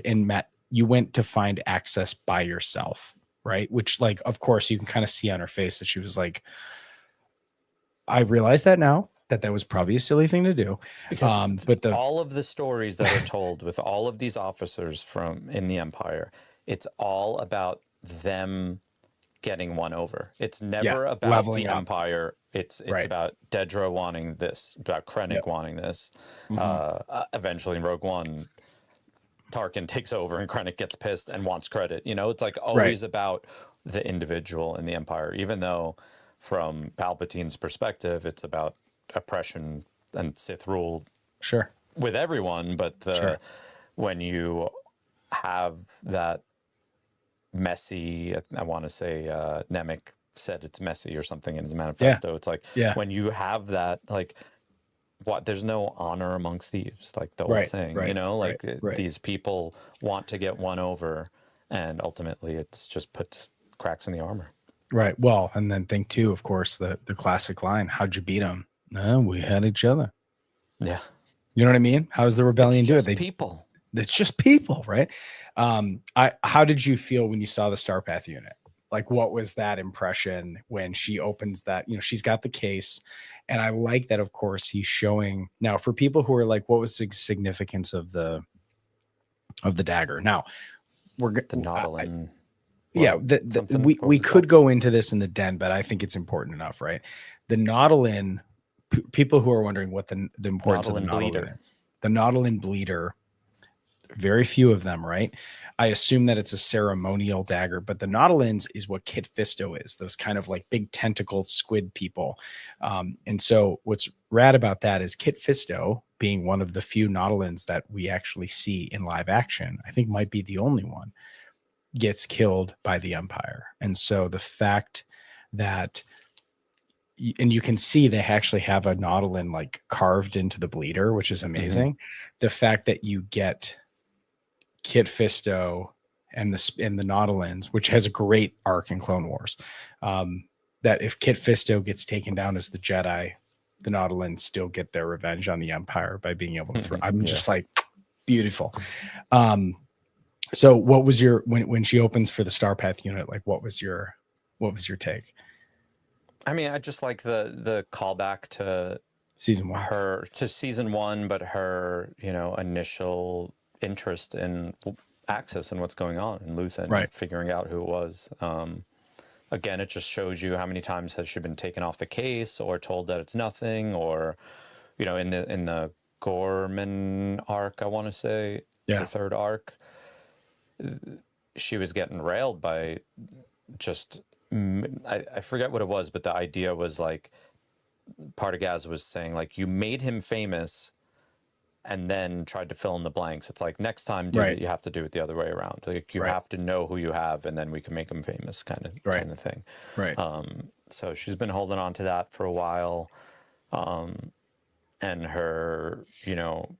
Speaker 2: to find access by yourself, right? Which, like, of course, you can kind of see on her face that she was like, I realize that now, that was probably a silly thing to do.
Speaker 1: Because
Speaker 2: But
Speaker 1: all of the stories that are told with all of these officers from in the Empire, it's all about them getting one over. It's never about
Speaker 2: leveling
Speaker 1: the
Speaker 2: up.
Speaker 1: Empire. It's
Speaker 2: Right.
Speaker 1: about Dedra wanting this, about Krennic wanting this. Eventually in Rogue One, Tarkin takes over and Krennic gets pissed and wants credit. You know, it's like always about the individual in the Empire, even though from Palpatine's perspective, it's about oppression and Sith rule
Speaker 2: Sure.
Speaker 1: with everyone. But when you have that messy, I want to say Nemec said it's messy or something in his manifesto. It's like when you have that, like, what, there's no honor amongst thieves, like the old saying, you know, like these people want to get one over, and ultimately it's just puts cracks in the armor.
Speaker 2: Right. Well, and then think too, of course, the classic line, how'd you beat them? No, we had each other.
Speaker 1: Yeah.
Speaker 2: You know what I mean? How does the rebellion do it?
Speaker 1: People.
Speaker 2: It's just people, right? How did you feel when you saw the Starpath unit? Like, what was that impression when she opens that? You know, she's got the case, and I like that. Of course, he's showing now for people who are like, what was the significance of the dagger? Now, we're
Speaker 1: the Nautilin.
Speaker 2: We could go into this in the den, but I think it's important enough, right? The Nautilin. People who are wondering what the importance of the Nautilin is. The Nautilin bleeder. Very few of them, right? I assume that it's a ceremonial dagger, but the Nautilins is what Kit Fisto is, those kind of like big tentacled squid people. And so what's rad about that is Kit Fisto, being one of the few Nautilins that we actually see in live action, I think might be the only one, gets killed by the Empire. And so the fact that, and you can see they actually have a Nautilin like carved into the bleeder, which is amazing. The fact that you get Kit Fisto and the Nautilins, which has a great arc in Clone Wars, that if Kit Fisto gets taken down as the Jedi, the Nautilins still get their revenge on the Empire by being able to throw. I'm just like, beautiful. So what was your, when she opens for the Starpath unit, like what was your take?
Speaker 1: I mean, I just like the callback to
Speaker 2: season
Speaker 1: one, but her, you know, initial interest in Axis and what's going on in Luthen, figuring out who it was. Again, it just shows you how many times has she been taken off the case or told that it's nothing, or, you know, in the Gorman arc, I want to say, the third arc, she was getting railed by just, I forget what it was, but the idea was like, Partagaz was saying, like, you made him famous and then tried to fill in the blanks. It's like, next time, you have to do it the other way around. Like, you have to know who you have, and then we can make him famous, kind of thing.
Speaker 2: Right.
Speaker 1: So she's been holding on to that for a while. And her, you know,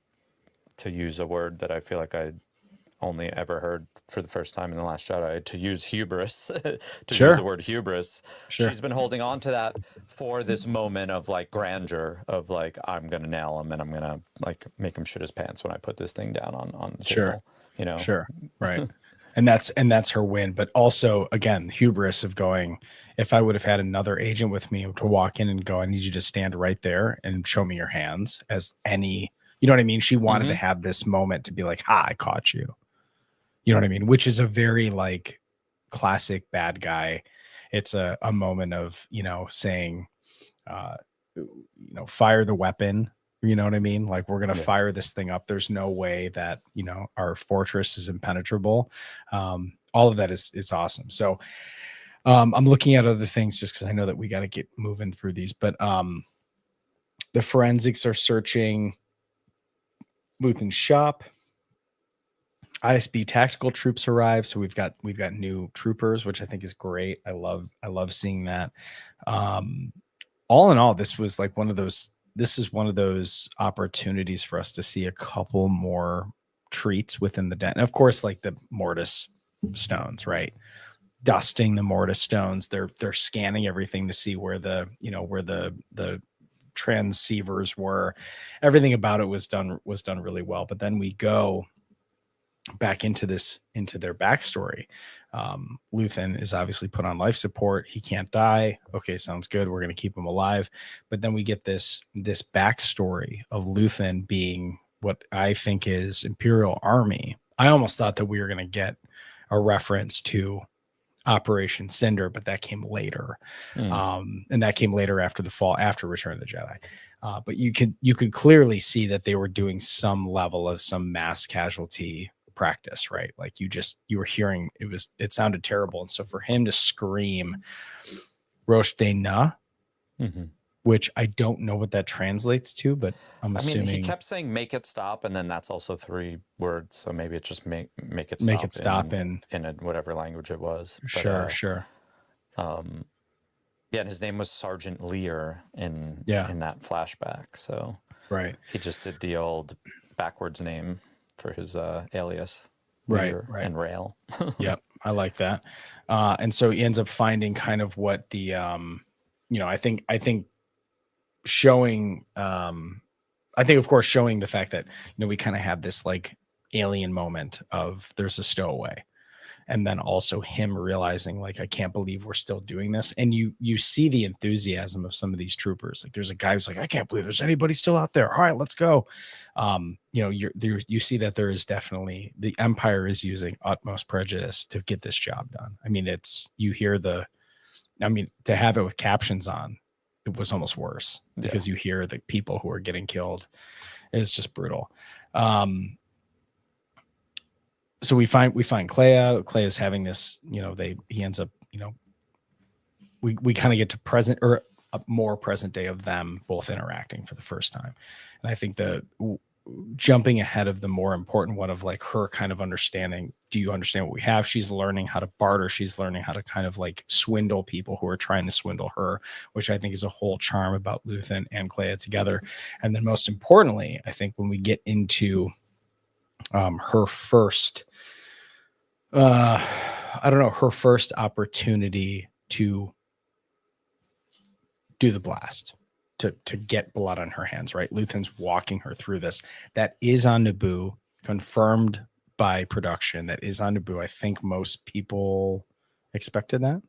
Speaker 1: to use a word that I feel like I only ever heard for the first time in The Last Jedi, to use hubris, use the word hubris. She's been holding on to that for this moment of like grandeur, of like, I'm going to nail him and I'm going to like make him shit his pants when I put this thing down on the table, you know?
Speaker 2: Right. And that's her win. But also, again, hubris of going, if I would have had another agent with me to walk in and go, I need you to stand right there and show me your hands, as any, you know what I mean? She wanted to have this moment to be like, I caught you. You know what I mean? Which is a very like classic bad guy. It's a moment of, you know, saying, you know, fire the weapon. You know what I mean? Like, we're going to fire this thing up. There's no way that, you know, our fortress is impenetrable. All of that is awesome. So I'm looking at other things just because I know that we got to get moving through these, but the forensics are searching Luthen's shop. ISB tactical troops arrive, so we've got new troopers, which I think is great. I love seeing that. All in all, this was like one of those. This is one of those opportunities for us to see a couple more treats within the den, and of course, like the mortis stones, right? Dusting the mortis stones. They're scanning everything to see where the transceivers were. Everything about it was done really well. But then we go back into their backstory. Luthen is obviously put on life support. He can't die. Okay, sounds good. We're going to keep him alive. But then we get this backstory of Luthen being what I think is Imperial Army. I almost thought that we were going to get a reference to Operation Cinder, but that came later. And that came later after the fall, after Return of the Jedi. But you could clearly see that they were doing some level of some mass casualty practice, right? Like you were hearing it sounded terrible. And so for him to scream Roche de Na, which I don't know what that translates to, but I'm assuming
Speaker 1: he kept saying make it stop, and then that's also 3 words, so maybe it's just make it stop in whatever language it was.
Speaker 2: Sure.
Speaker 1: Yeah, and his name was Sergeant Lear in that flashback. So
Speaker 2: right,
Speaker 1: he just did the old backwards name for his alias,
Speaker 2: Lear
Speaker 1: and Rail.
Speaker 2: Yep, I like that. And so he ends up finding kind of what the I think showing I think of course showing the fact that we kind of have this like alien moment of there's a stowaway. And then also him realizing like, I can't believe we're still doing this. And you see the enthusiasm of some of these troopers. Like there's a guy who's like, I can't believe there's anybody still out there. All right, let's go. You see that there is definitely the Empire is using utmost prejudice to get this job done. I mean, to have it with captions on, it was almost worse because you hear the people who are getting killed. It's just brutal. So we find Clea. Clea's having this, he ends up, we kind of get to present or a more present day of them both interacting for the first time. And I think jumping ahead of the more important one of like her kind of understanding, do you understand what we have? She's learning how to barter. She's learning how to kind of like swindle people who are trying to swindle her, which I think is a whole charm about Luthen and Clea together. And then most importantly, I think when we get into her first her first opportunity to do the blast, to get blood on her hands, right? Luthen's walking her through this. That is on Naboo, confirmed by production. That is on Naboo. I think most people expected that.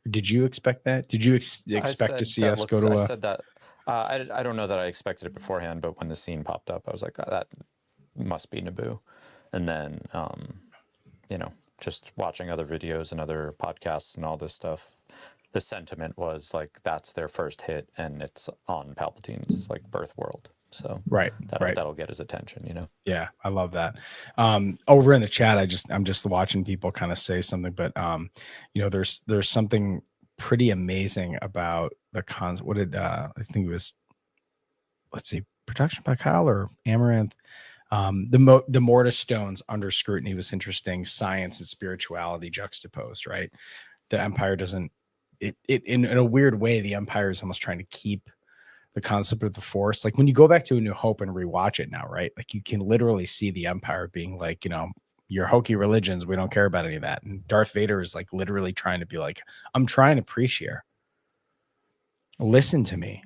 Speaker 2: Did you expect that? Did you expect to see us go to
Speaker 1: I said that. I don't know that I expected it beforehand, but when the scene popped up, I was like, that must be Naboo. And then, just watching other videos and other podcasts and all this stuff, the sentiment was like, that's their first hit and it's on Palpatine's like birth world. So that'll get his attention,
Speaker 2: Yeah, I love that. Over in the chat, I'm just watching people kind of say something, but there's something pretty amazing about the concept. What did I think it was? Let's see, production by Kyle or Amaranth. The Mortis stones under scrutiny was interesting. Science and spirituality juxtaposed, right? The Empire doesn't. It in a weird way, the Empire is almost trying to keep the concept of the Force. Like when you go back to A New Hope and rewatch it now, right? Like you can literally see the Empire being like, your hokey religions, we don't care about any of that. And Darth Vader is like literally trying to be like, I'm trying to preach here. Listen to me.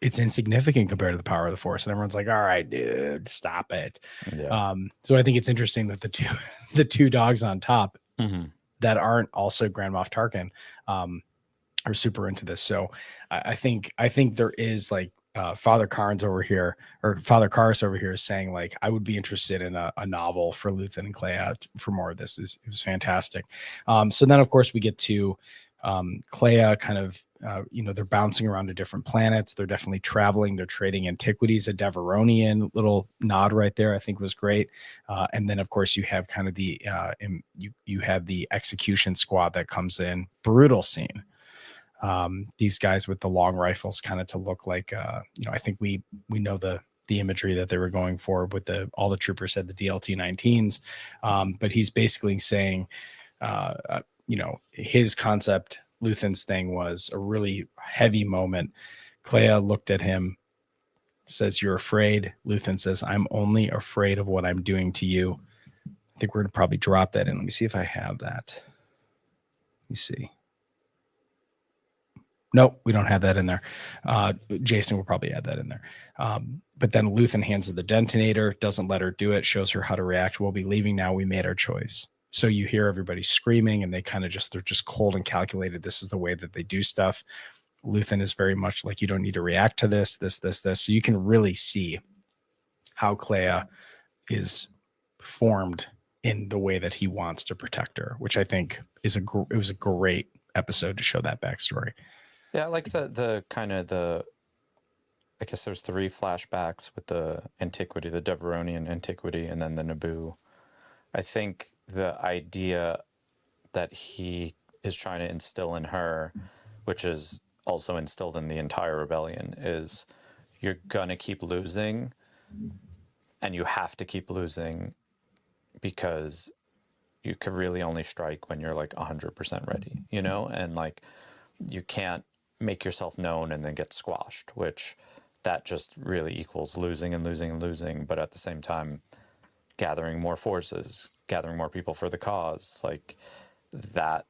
Speaker 2: It's insignificant compared to the power of the Force. And everyone's like, all right, dude, stop it. Yeah. So I think it's interesting that the two dogs on top that aren't also Grand Moff Tarkin are super into this. So I think there is like Father Karns over here, or Father Karras over here is saying like, I would be interested in a novel for Luthen and Clea for more of this. It was fantastic. So then of course we get to Clea kind of, they're bouncing around to different planets. They're definitely traveling. They're trading antiquities. A Deveronian little nod right there, I think, was great. And then, of course, you have kind of you have the execution squad that comes in. Brutal scene. These guys with the long rifles, kind of to look like, I think we know the imagery that they were going for with all the troopers had the DLT 19s. But he's basically saying, his concept, Luthen's thing, was a really heavy moment. Clea looked at him, says, "You're afraid." Luthen says, "I'm only afraid of what I'm doing to you." I think we're going to probably drop that in. Let me see if I have that. Let me see. Nope, we don't have that in there. Jason will probably add that in there. But then Luthen hands her the detonator, doesn't let her do it, shows her how to react. "We'll be leaving now. We made our choice." So you hear everybody screaming, and they're just cold and calculated. This is the way that they do stuff. Luthen is very much like, you don't need to react to this. So you can really see how Clea is formed in the way that he wants to protect her, which I think it was a great episode to show that backstory.
Speaker 1: Yeah, I like I guess there's 3 flashbacks with the antiquity, the Deveronian antiquity, and then the Naboo. I think the idea that he is trying to instill in her, which is also instilled in the entire rebellion, is you're going to keep losing, and you have to keep losing because you could really only strike when you're like 100% ready, and like you can't make yourself known and then get squashed, which that just really equals losing and losing and losing, but at the same time gathering more forces, gathering more people for the cause. Like that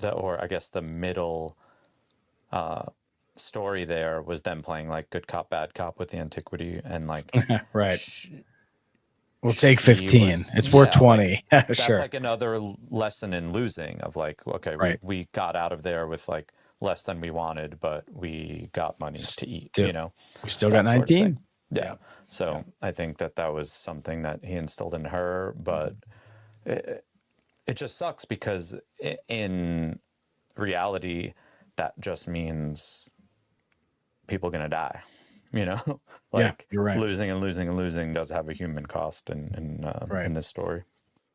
Speaker 1: or I guess the middle story there was them playing like good cop, bad cop with the antiquity, and like
Speaker 2: right. We'll take 15. It's worth 20.
Speaker 1: Like, that's
Speaker 2: sure.
Speaker 1: like another lesson in losing of like, okay,
Speaker 2: right.
Speaker 1: we got out of there with like less than we wanted, but we got money to eat,
Speaker 2: We still got 19.
Speaker 1: Yeah. So I think that was something that he instilled in her, but it just sucks because in reality, that just means people going to die, like
Speaker 2: you're right.
Speaker 1: Losing and losing and losing does have a human cost in this story.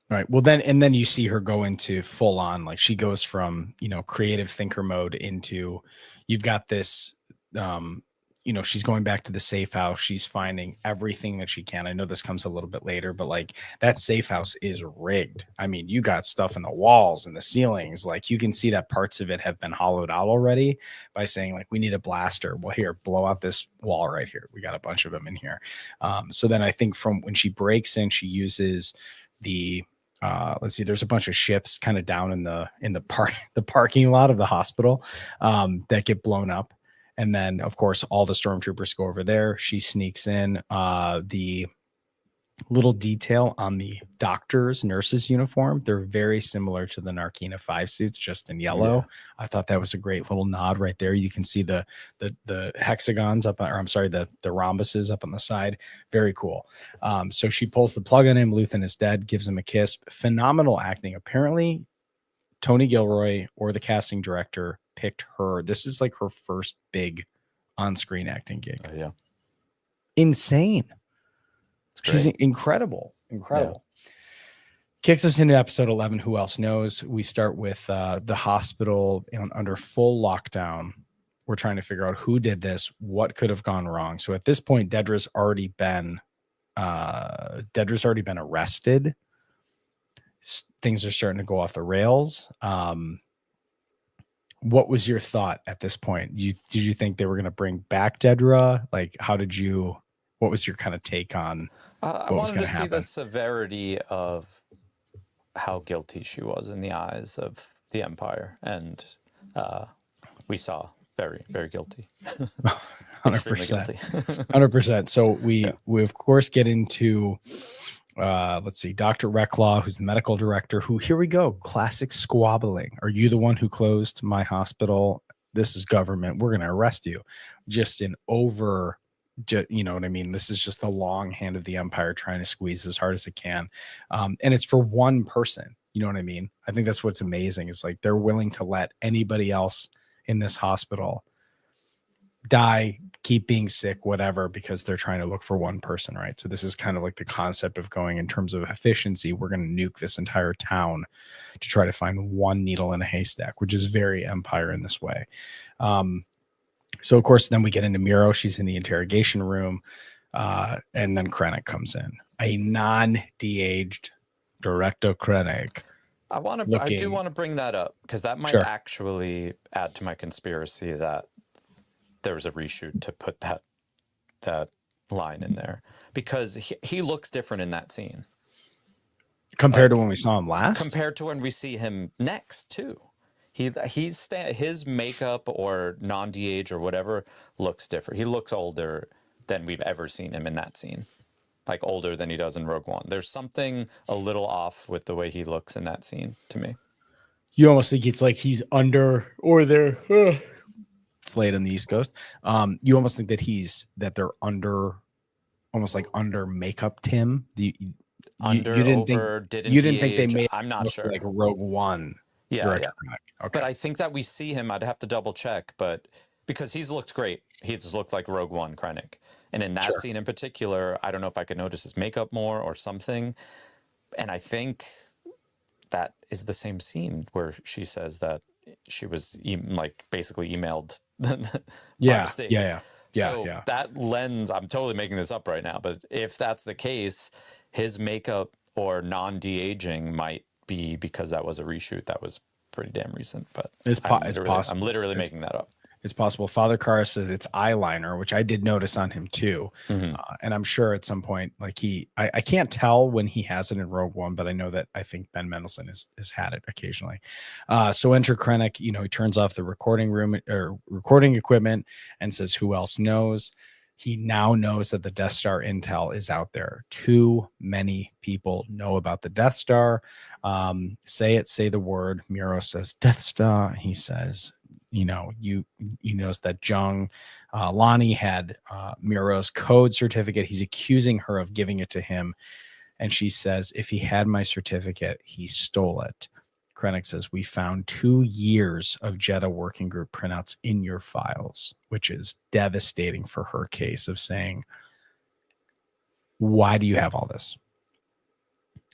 Speaker 2: Right. Well, then you see her go into full on, like she goes from, creative thinker mode into, you've got this, she's going back to the safe house. She's finding everything that she can. I know this comes a little bit later, but like that safe house is rigged. I mean, you got stuff in the walls and the ceilings. Like you can see that parts of it have been hollowed out already by saying like, we need a blaster. Well, here, blow out this wall right here. We got a bunch of them in here. So then I think from when she breaks in, she uses the, let's see, there's a bunch of ships kind of down in the parking lot of the hospital that get blown up. And then, of course, all the stormtroopers go over there. She sneaks in. The little detail on the nurses uniform, they're very similar to the Narkina 5 suits, just in yellow. Yeah. I thought that was a great little nod right there. You can see the hexagons up, or I'm sorry, the rhombuses up on the side. Very cool. So she pulls the plug on him. Luthen is dead, gives him a kiss. Phenomenal acting. Apparently, Tony Gilroy or the casting director picked her. This is like her first big on-screen acting gig.
Speaker 1: Yeah.
Speaker 2: Insane. She's incredible. Yeah. Kicks us into episode 11. Who else knows? We start with the hospital under full lockdown. We're trying to figure out who did this, what could have gone wrong. So at this point, Dedra's already been arrested. Things are starting to go off the rails. What was your thought at this point? Did you think they were going to bring back Dedra? Like, what was your kind of take on
Speaker 1: I wanted to see the severity of how guilty she was in the eyes of the Empire. And we saw very, very guilty.
Speaker 2: 100%. 100%. So we of course get into, let's see, Dr. Recklaw, who's the medical director, who, here we go, classic squabbling. Are you the one who closed my hospital? This is government. We're going to arrest you. Just you know what I mean? This is just the long hand of the Empire trying to squeeze as hard as it can. And it's for one person. You know what I mean? I think that's what's amazing. Is like they're willing to let anybody else in this hospital die, keep being sick, whatever, because they're trying to look for one person, right? So this is kind of like the concept of going in terms of efficiency. We're going to nuke this entire town to try to find one needle in a haystack, which is very Empire in this way. So of course, then we get into Miro. She's in the interrogation room, and then Krennic comes in, a non-de-aged Director Krennic.
Speaker 1: I do want to bring that up because that might actually add to my conspiracy that there was a reshoot to put that line in there, because he looks different in that scene
Speaker 2: compared to when we saw him last.
Speaker 1: Compared to when we see him next too. His makeup or non-de-age or whatever looks different. He looks older than we've ever seen him in that scene. Like older than he does in Rogue One. There's something a little off with the way he looks in that scene to me.
Speaker 2: You almost think it's like he's under, or they're it's late on the East Coast. You almost think that they're under, almost like under makeup Tim. You didn't think they made
Speaker 1: I'm not sure.
Speaker 2: Like Rogue One.
Speaker 1: Yeah.
Speaker 2: Okay.
Speaker 1: But I think that we see him, I'd have to double check, but because he's looked great. He's looked like Rogue One Krennic. And in that scene in particular, I don't know if I could notice his makeup more or something. And I think that is the same scene where she says that she was like basically emailed.
Speaker 2: Yeah.
Speaker 1: So that lens, I'm totally making this up right now, but if that's the case, his makeup or non-de-aging might be because that was a reshoot that was pretty damn recent. But it's possible. I'm literally making that up.
Speaker 2: It's possible. Father Carr says it's eyeliner, which I did notice on him too.
Speaker 1: Mm-hmm.
Speaker 2: And I'm sure at some point, like I can't tell when he has it in Rogue One, but I know that I think Ben Mendelsohn has had it occasionally. So enter Krennic, he turns off the recording room or recording equipment and says, who else knows? He now knows that the Death Star intel is out there. Too many people know about the Death Star. Say the word. Miro says Death Star. He says, he knows that Jung Lani had Miro's code certificate. He's accusing her of giving it to him. And she says, if he had my certificate, he stole it. Krennic says, we found 2 years of Jedha working group printouts in your files, which is devastating for her case of saying, why do you have all this?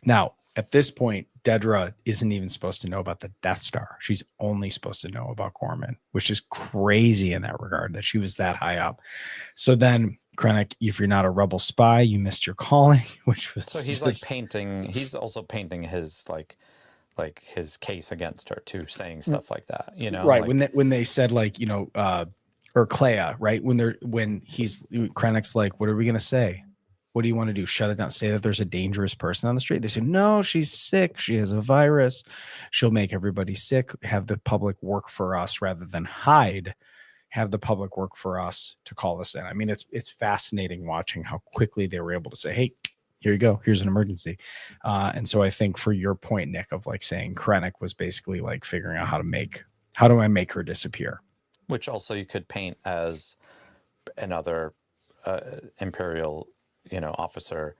Speaker 2: Now, at this point, Dedra isn't even supposed to know about the Death Star. She's only supposed to know about Gorman, which is crazy in that regard, that she was that high up. So then Krennic, if you're not a rebel spy, you missed your calling, which was
Speaker 1: so he's like painting. He's also painting his like his case against her too, saying stuff like that.
Speaker 2: Right? Like, when they said or Clea, right? When Krennic's like, what are we gonna say? What do you want to do? Shut it down. Say that there's a dangerous person on the street. They say, no, she's sick. She has a virus. She'll make everybody sick. Have the public work for us rather than hide. Have the public work for us to call us in. I mean, it's fascinating watching how quickly they were able to say, hey, here you go. Here's an emergency. And so I think for your point, Nick, of like saying Krennic was basically like figuring out how do I make her disappear?
Speaker 1: Which also you could paint as another Imperial officer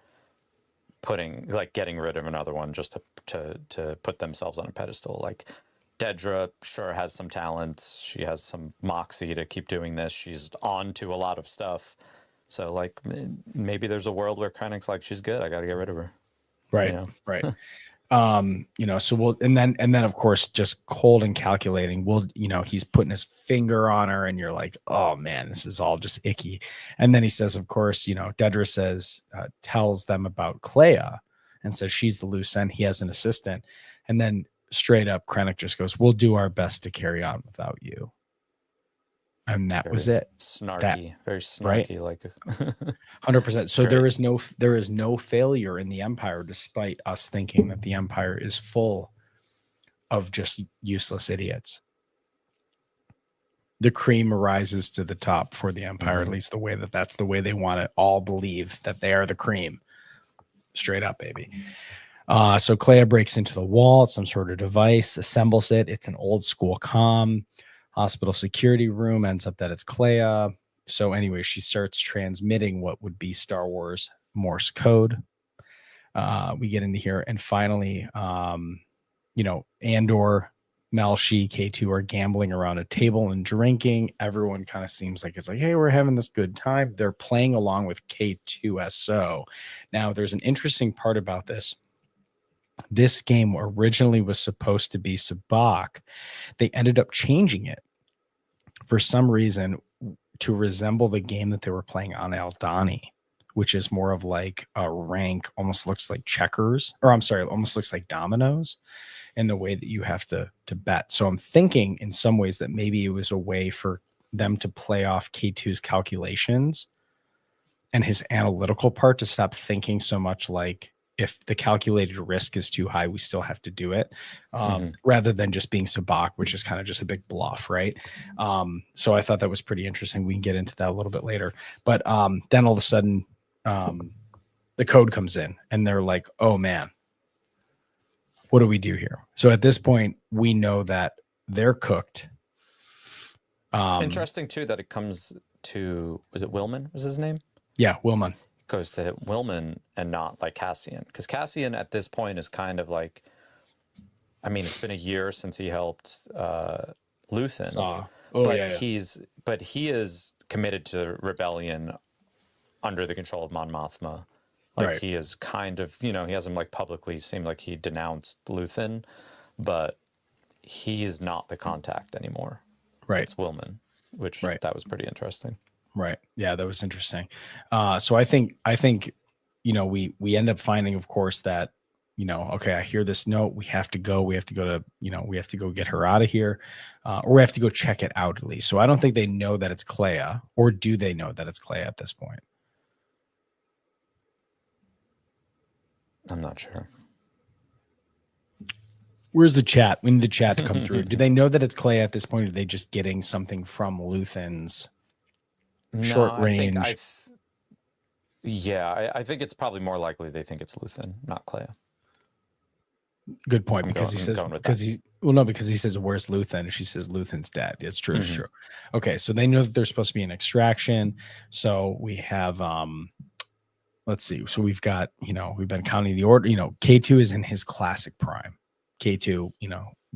Speaker 1: getting rid of another one just to put themselves on a pedestal. Like Dedra sure has some talents. She has some moxie to keep doing this. She's on to a lot of stuff. So like maybe there's a world where Krennic's like, she's good. I got to get rid of her.
Speaker 2: Right. Right. So we'll, and then of course, just cold and calculating, he's putting his finger on her and you're like, oh man, this is all just icky. And then he says, of course, Dedra says, tells them about Clea and says she's the loose end. He has an assistant. And then straight up Krennic just goes, we'll do our best to carry on without you. And that was it.
Speaker 1: Snarky, very snarky, right? Like
Speaker 2: 100%. So there is no failure in the Empire, despite us thinking that the Empire is full of just useless idiots. The cream rises to the top for the Empire, at least that's the way they want to all believe that they are the cream. Straight up, baby. So Clea breaks into the wall. It's some sort of device, assembles it. It's an old school comm. Hospital security room, ends up that it's Clea. So anyway, she starts transmitting what would be Star Wars Morse code. We get into here, and finally, Andor, Melshi, K2 are gambling around a table and drinking. Everyone kind of seems like it's like, hey, we're having this good time. They're playing along with K2SO. Now, there's an interesting part about this. This game originally was supposed to be Sabak. They ended up changing it for some reason to resemble the game that they were playing on Aldani, which is more of like a rank, almost looks like checkers, or I'm sorry, almost looks like dominoes in the way that you have to bet. So I'm thinking in some ways that maybe it was a way for them to play off K2's calculations and his analytical part to stop thinking so much like, if the calculated risk is too high, we still have to do it, rather than just being Sabak, which is kind of just a big bluff, right? So I thought that was pretty interesting. We can get into that a little bit later. But then all of a sudden, the code comes in, and they're like, oh, man, what do we do here? So at this point, we know that they're cooked.
Speaker 1: Interesting, too, that it comes to, was it Willman was his name?
Speaker 2: Yeah, Willman.
Speaker 1: Goes to Willman and not like Cassian, because Cassian at this point is kind of like, I mean, it's been a year since he helped Luthen, but he is committed to rebellion under the control of Mon Mothma. Like he is kind of, he hasn't like publicly seemed like he denounced Luthen, but he is not the contact anymore.
Speaker 2: Right,
Speaker 1: it's Willman, which that was pretty interesting.
Speaker 2: Right. Yeah, that was interesting. So I think, we end up finding, of course, that, okay, I hear this note. We have to go to, we have to go get her out of here, or we have to go check it out at least. So I don't think they know that it's Clea, or do they know that it's Clea at this point?
Speaker 1: I'm not sure.
Speaker 2: Where's the chat? We need the chat to come through. Do they know that it's Clea at this point? Or are they just getting something from Luthen's short range?
Speaker 1: I think it's probably more likely they think it's Luthen, not Clea.
Speaker 2: Good point, because he says where's Luthen, and she says Luthen's dead. It's true. It's true. Okay, so they know that there's supposed to be an extraction. So we have let's see. So we've got, we've been counting the order. K2 is in his classic prime. K2,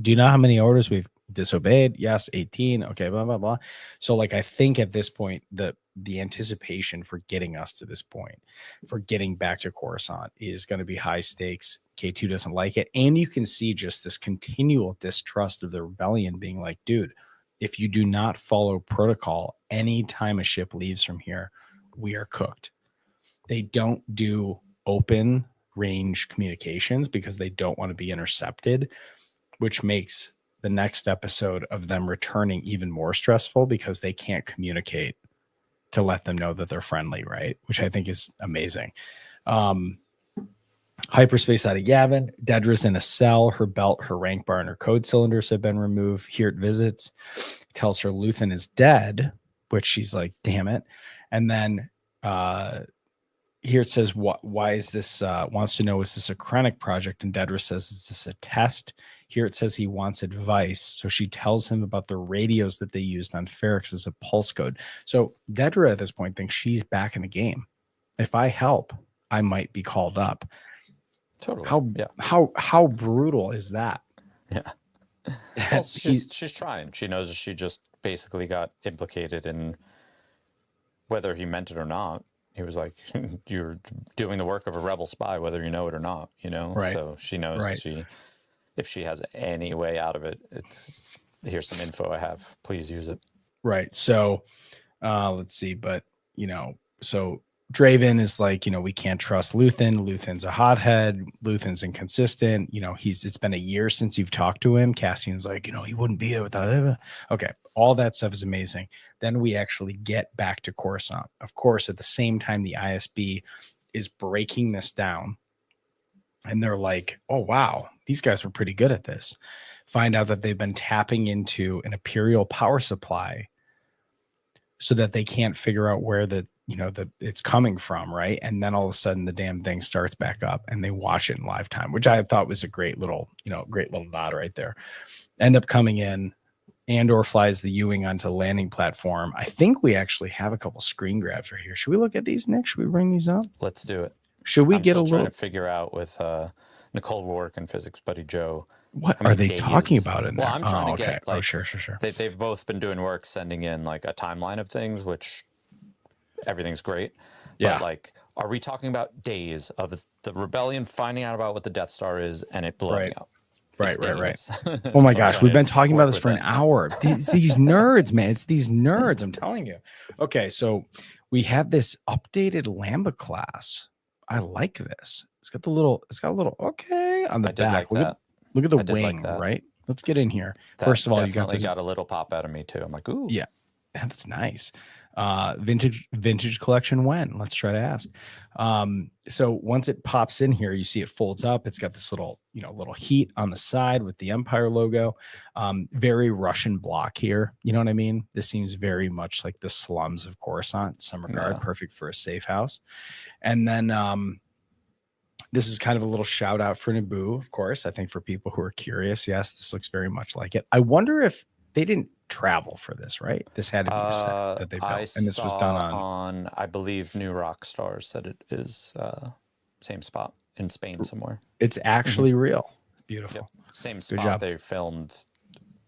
Speaker 2: do you know how many orders we've disobeyed? Yes, 18. Okay, blah blah blah. So like, I think at this point the anticipation for getting us to this point, for getting back to Coruscant, is going to be high stakes. K2 doesn't like it, and you can see just this continual distrust of the rebellion, being like, dude, if you do not follow protocol anytime a ship leaves from here, we are cooked. They don't do open range communications because they don't want to be intercepted, which makes the next episode of them returning even more stressful because they can't communicate to let them know that they're friendly, right? Which I think is amazing. Hyperspace out of Yavin. Dedra's in a cell. Her belt, her rank bar, and her code cylinders have been removed. Here it visits, tells her Luthen is dead, which she's like, damn it. And then here it says, why is this, wants to know, is this a Krennic project? And Dedra says, is this a test? Here it says he wants advice. So she tells him about the radios that they used on Ferrix as a pulse code. So Dedra at this point thinks she's back in the game. If I help, I might be called up.
Speaker 1: Totally.
Speaker 2: How brutal is that?
Speaker 1: Yeah. Well, she's trying. She knows she just basically got implicated in whether he meant it or not. He was like, you're doing the work of a rebel spy, whether you know it or not, Right. So she knows if she has any way out of it, it's, here's some info I have, please use it.
Speaker 2: Right. So let's see. But, so Draven is like, we can't trust Luthen. Luthen's a hothead. Luthen's inconsistent. It's been a year since you've talked to him. Cassian's like, he wouldn't be it without it. Okay. All that stuff is amazing. Then we actually get back to Coruscant. Of course, at the same time, the ISB is breaking this down. And they're like, oh, wow, these guys were pretty good at this. Find out that they've been tapping into an Imperial power supply so that they can't figure out where it's coming from, right? And then all of a sudden the damn thing starts back up and they watch it in live time, which I thought was a great little nod right there. End up coming in. Andor flies the U-wing onto the landing platform. I think we actually have a couple screen grabs right here. Should we look at these, Nick? Should we bring these up?
Speaker 1: Let's do it.
Speaker 2: Should we get a little...
Speaker 1: trying to figure out with Nicole Rourke and physics buddy Joe
Speaker 2: What
Speaker 1: how
Speaker 2: are
Speaker 1: many
Speaker 2: they talking
Speaker 1: days.
Speaker 2: about in
Speaker 1: Well,
Speaker 2: there?
Speaker 1: I'm trying
Speaker 2: Oh,
Speaker 1: to
Speaker 2: okay.
Speaker 1: get
Speaker 2: Oh,
Speaker 1: like
Speaker 2: sure.
Speaker 1: they've both been doing work sending in like a timeline of things, which everything's great. But
Speaker 2: Yeah.
Speaker 1: like, are we talking about days of the rebellion finding out about what the Death Star is and it blowing
Speaker 2: Right.
Speaker 1: up? It's
Speaker 2: Right.
Speaker 1: days.
Speaker 2: Oh my
Speaker 1: So I'm
Speaker 2: gosh,
Speaker 1: trying
Speaker 2: we've
Speaker 1: to
Speaker 2: been talking about
Speaker 1: work
Speaker 2: this
Speaker 1: with
Speaker 2: for an
Speaker 1: that.
Speaker 2: hour. These nerds, man. It's these nerds. I'm telling you. Okay, so we have this updated Lambda class. I like this. It's got a little okay on the
Speaker 1: I did like
Speaker 2: back.
Speaker 1: that.
Speaker 2: Look at the
Speaker 1: I did like
Speaker 2: wing,
Speaker 1: that.
Speaker 2: right? Let's get in here. First
Speaker 1: That
Speaker 2: of all, you got
Speaker 1: definitely
Speaker 2: this.
Speaker 1: got a little pop out of me too. I'm like, ooh.
Speaker 2: Yeah, that's nice. Vintage collection when? Let's try to ask. So once it pops in here, you see it folds up. It's got this little, little heat on the side with the Empire logo. Very Russian block here. You know what I mean? This seems very much like the slums of Coruscant in some regard,
Speaker 1: Yeah.
Speaker 2: perfect for a safe house. And then this is kind of a little shout out for Naboo, of course. I think for people who are curious, yes, this looks very much like it. I wonder if they didn't travel for this, right? This had to be a set that they
Speaker 1: I
Speaker 2: built, and this was done
Speaker 1: saw
Speaker 2: on.
Speaker 1: on, I believe, New Rock Stars said it is same spot in Spain somewhere.
Speaker 2: It's actually real. It's beautiful.
Speaker 1: Yep. Same
Speaker 2: Good
Speaker 1: spot
Speaker 2: job.
Speaker 1: they filmed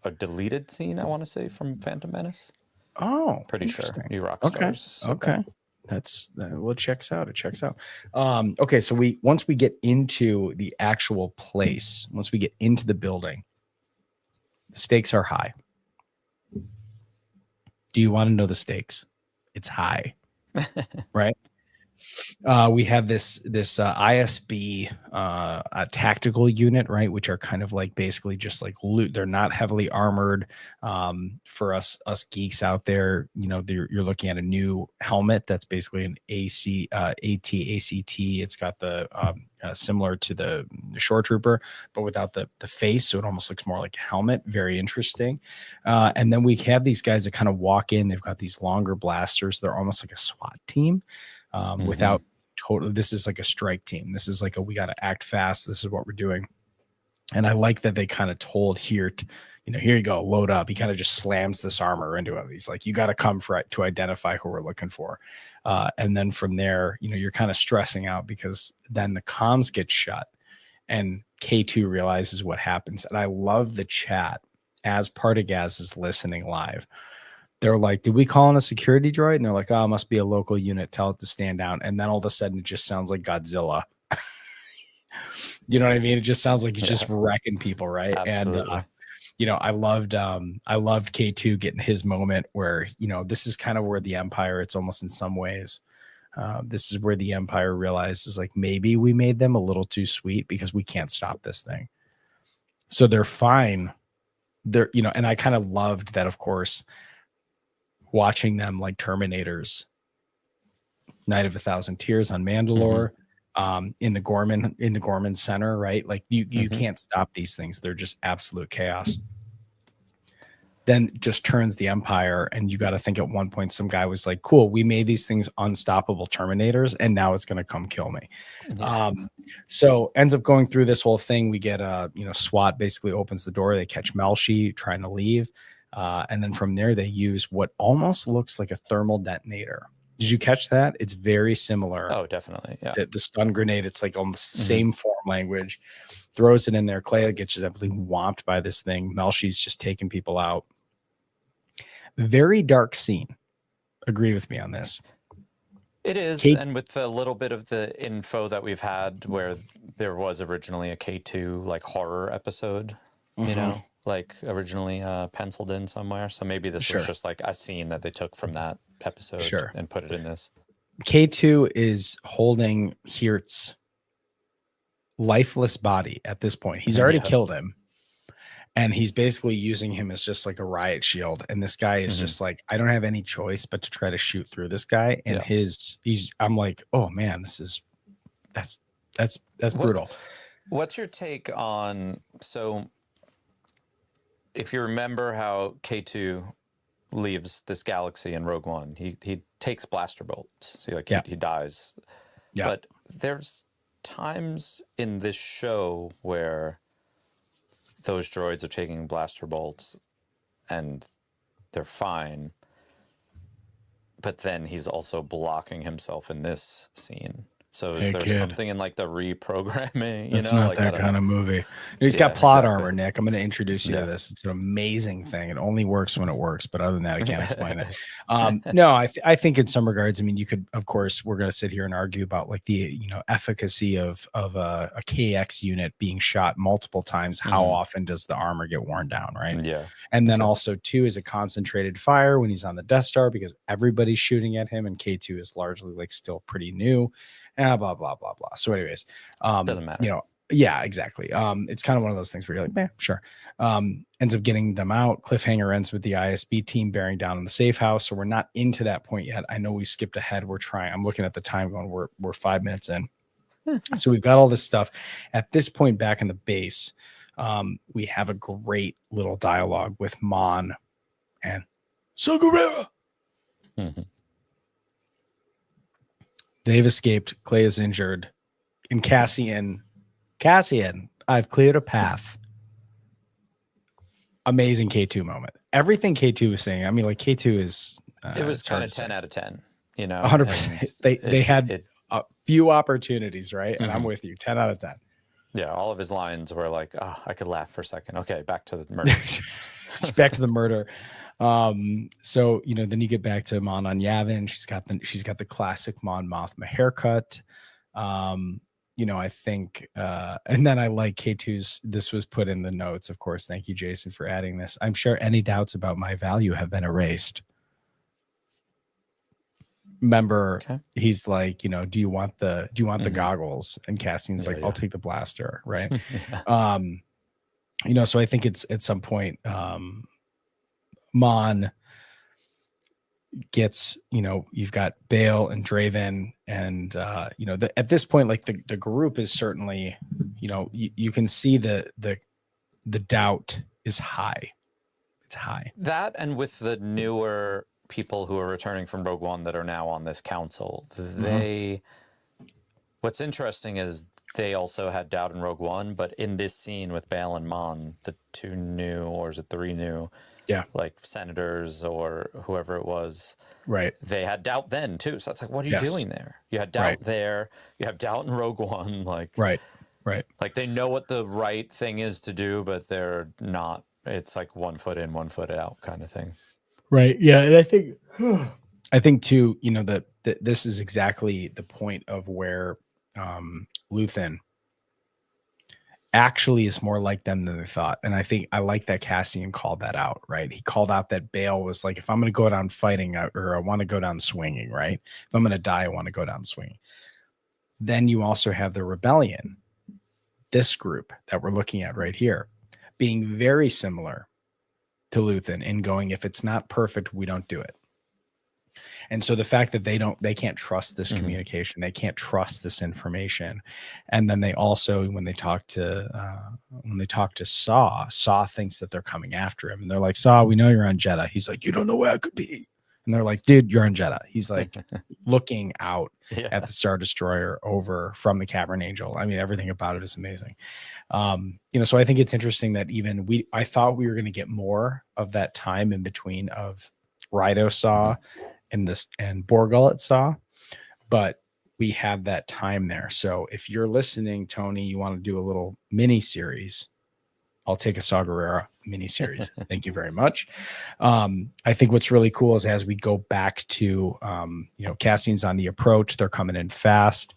Speaker 1: a deleted scene, I want to say, from Phantom Menace.
Speaker 2: Oh,
Speaker 1: Pretty sure.
Speaker 2: interesting.
Speaker 1: New Rock
Speaker 2: Okay.
Speaker 1: Stars. So
Speaker 2: Okay. Well, it checks out. It checks out. Okay. So once we get into the actual place, once we get into the building, the stakes are high. Do you want to know the stakes? It's high, right? We have this ISB a tactical unit, right, which are kind of like basically just like loot. They're not heavily armored. For us geeks out there, you're looking at a new helmet that's basically an AT. It's got the similar to the Shore Trooper, but without the face, so it almost looks more like a helmet. Very interesting. And then we have these guys that kind of walk in. They've got these longer blasters. They're almost like a SWAT team. Without totally, this is like a strike team. This is like we got to act fast. This is what we're doing. And I like that they kind of told here, here you go, load up. He kind of just slams this armor into him. He's like, you got to come to identify who we're looking for. And then from there, you're kind of stressing out because then the comms get shut and K2 realizes what happens. And I love the chat as Partagas is listening live. They're like, did we call in a security droid? And they're like, oh, it must be a local unit. Tell it to stand down. And then all of a sudden it just sounds like Godzilla. You know what I mean? It just sounds like he's just wrecking people, right?
Speaker 1: absolutely.
Speaker 2: And I loved K2 getting his moment where, this is kind of where the Empire, it's almost in some ways, this is where the Empire realizes like maybe we made them a little too sweet because we can't stop this thing. So they're fine. They're, and I kind of loved that, of course, watching them like Terminators, Night of a Thousand Tears on Mandalore, in the Gorman Center, right? Like you can't stop these things. They're just absolute chaos. Then just turns the Empire, and you got to think at one point some guy was like, cool, we made these things unstoppable Terminators, and now it's going to come kill me. So ends up going through this whole thing. We get SWAT basically opens the door. They catch Melshi trying to leave. And then from there, they use what almost looks like a thermal detonator. Did you catch that? It's very similar.
Speaker 1: Oh, definitely. Yeah.
Speaker 2: The stun grenade, it's like almost the same form language. Throws it in there. Kleia gets just absolutely whomped by this thing. Melshi's just taking people out. Very dark scene. Agree with me on this.
Speaker 1: It is. And with a little bit of the info that we've had where there was originally a K2 like horror episode, like originally penciled in somewhere. So maybe this was just like a scene that they took from that episode and put it in this.
Speaker 2: K2 is holding Hirt's lifeless body at this point. He's already killed him. And he's basically using him as just like a riot shield. And this guy is just like, I don't have any choice but to try to shoot through this guy. And I'm like, oh man, that's brutal.
Speaker 1: What's your take on, so if you remember how K2 leaves this galaxy in Rogue One, he takes blaster bolts. So he dies. Yeah. But there's times in this show where those droids are taking blaster bolts and they're fine. But then he's also blocking himself in this scene. So is
Speaker 2: Hey,
Speaker 1: there
Speaker 2: kid.
Speaker 1: something in like the reprogramming?
Speaker 2: It's not
Speaker 1: Like,
Speaker 2: that kind of movie. He's
Speaker 1: Yeah,
Speaker 2: got plot
Speaker 1: exactly.
Speaker 2: armor, Nick. I'm going to introduce you to
Speaker 1: Yeah.
Speaker 2: this. It's an amazing thing. It only works when it works, but other than that, I can't explain it. No, I think in some regards, I mean, you could, of course, we're going to sit here and argue about like the efficacy of a KX unit being shot multiple times. How
Speaker 1: Mhm.
Speaker 2: often does the armor get worn down, right?
Speaker 1: Yeah.
Speaker 2: And then
Speaker 1: Okay.
Speaker 2: also too is a concentrated fire when he's on the Death Star because everybody's shooting at him, and K2 is largely like still pretty new. Blah blah blah blah. So, anyways,
Speaker 1: Doesn't matter.
Speaker 2: yeah, exactly. It's kind of one of those things where you're like, sure. Ends up getting them out. Cliffhanger ends with the ISB team bearing down on the safe house. So we're not into that point yet. I know we skipped ahead. We're trying. I'm looking at the time going, we're 5 minutes in. So we've got all this stuff. At this point, back in the base, we have a great little dialogue with Mon and Sagarera.
Speaker 1: Mhm.
Speaker 2: They've escaped. Clay is injured. And Cassian, I've cleared a path. Amazing K2 moment. Everything K2 was saying. I mean, like K2 is.
Speaker 1: It was
Speaker 2: It's
Speaker 1: kind
Speaker 2: hard
Speaker 1: of
Speaker 2: to
Speaker 1: 10
Speaker 2: say.
Speaker 1: out of 10,
Speaker 2: 100%. They had a few opportunities, right? And I'm with you. 10 out of 10.
Speaker 1: Yeah, all of his lines were like, oh, I could laugh for a second. Okay, back to the murder.
Speaker 2: Back to the murder. So then you get back to Mon on Yavin. She's got the classic Mon Mothma haircut. I think and then I like K2's, this was put in the notes, of course. Thank you, Jason, for adding this. I'm sure any doubts about my value have been erased. Remember,
Speaker 1: Okay.
Speaker 2: he's like, do you want the goggles? And Cassian's like,
Speaker 1: Yeah.
Speaker 2: I'll take the blaster, right?
Speaker 1: Yeah.
Speaker 2: So I think it's at some point, Mon gets, you've got Bale and Draven, and at this point, like the group is certainly, you can see the doubt is high. It's high.
Speaker 1: That, and with the newer people who are returning from Rogue One that are now on this council, what's interesting is they also had doubt in Rogue One, but in this scene with Bale and Mon, the two new, or is it three new, like senators or whoever it was,
Speaker 2: right?
Speaker 1: They had doubt then too. So it's like, what are you doing there? You had doubt there. You have doubt in Rogue One. Like,
Speaker 2: right.
Speaker 1: Like they know what the right thing is to do, but they're not. It's like 1 foot in, 1 foot out kind of thing.
Speaker 2: Right. Yeah. And I think too, that this is exactly the point of where Luthen actually is more like them than they thought. And I think I like that Cassian called that out, right? He called out that Bale was like, if I'm going to go down fighting, or I want to go down swinging, right? If I'm going to die, I want to go down swinging. Then you also have the rebellion, this group that we're looking at right here, being very similar to Luthen in going, if it's not perfect, we don't do it. And so the fact that they can't trust this communication, they can't trust this information. And then they also, when they talk to Saw thinks that they're coming after him. And they're like, Saw, we know you're on Jeddah. He's like, you don't know where I could be. And they're like, dude, you're on Jeddah. He's like looking out at the Star Destroyer over from the Cavern Angel. I mean, everything about it is amazing. So I think it's interesting that I thought we were going to get more of that time in between of Rito Saw and Borgullet Saw, but we have that time there. So if you're listening, Tony, you want to do a little mini series, I'll take a Saw Gerrera mini series. Thank you very much. I think what's really cool is as we go back to, Cassian's on the approach, they're coming in fast.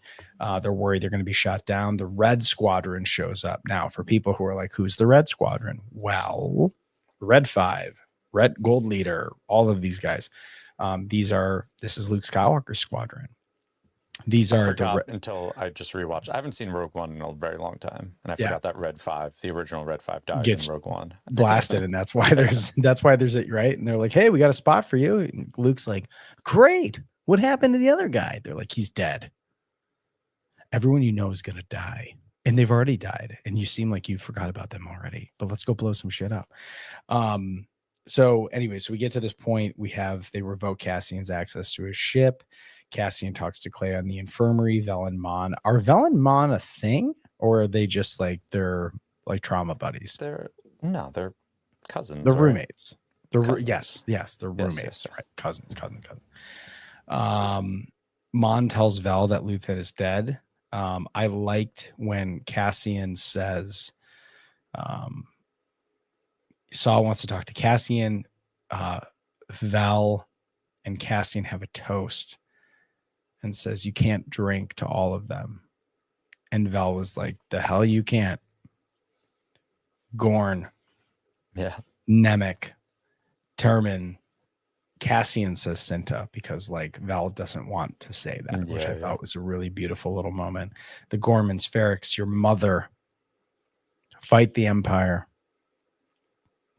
Speaker 2: They're worried they're going to be shot down. The Red Squadron shows up. Now, for people who are like, who's the Red Squadron? Well, Red 5, Red Gold Leader, all of these guys. This is Luke Skywalker's squadron. These are
Speaker 1: until I just rewatched. I haven't seen Rogue One in a very long time, and I forgot that Red 5, the original Red 5, dies in Rogue One.
Speaker 2: Blasted, and that's why there's it, right? And they're like, "Hey, we got a spot for you." And Luke's like, "Great! What happened to the other guy?" They're like, "He's dead. Everyone you know is gonna die, and they've already died, and you seem like you forgot about them already. But let's go blow some shit up." So anyway, so we get to this point. They revoke Cassian's access to his ship. Cassian talks to Clay on the infirmary. Vel and Mon. Are Vel and Mon a thing, or are they just like they're like trauma buddies?
Speaker 1: They're cousins.
Speaker 2: They're
Speaker 1: right?
Speaker 2: roommates. They're
Speaker 1: cousins.
Speaker 2: Yes, they're roommates.
Speaker 1: Yes.
Speaker 2: Right, cousin. Mon tells Vel that Luthen is dead. I liked when Cassian says, Saul wants to talk to Cassian. Val and Cassian have a toast and says, you can't drink to all of them. And Val was like, the hell you can't. Gorn,
Speaker 1: Yeah.
Speaker 2: Nemec, Termin, Cassian says Cinta because like Val doesn't want to say that, which I thought was a really beautiful little moment. The Gormans, Ferrix, your mother, fight the Empire.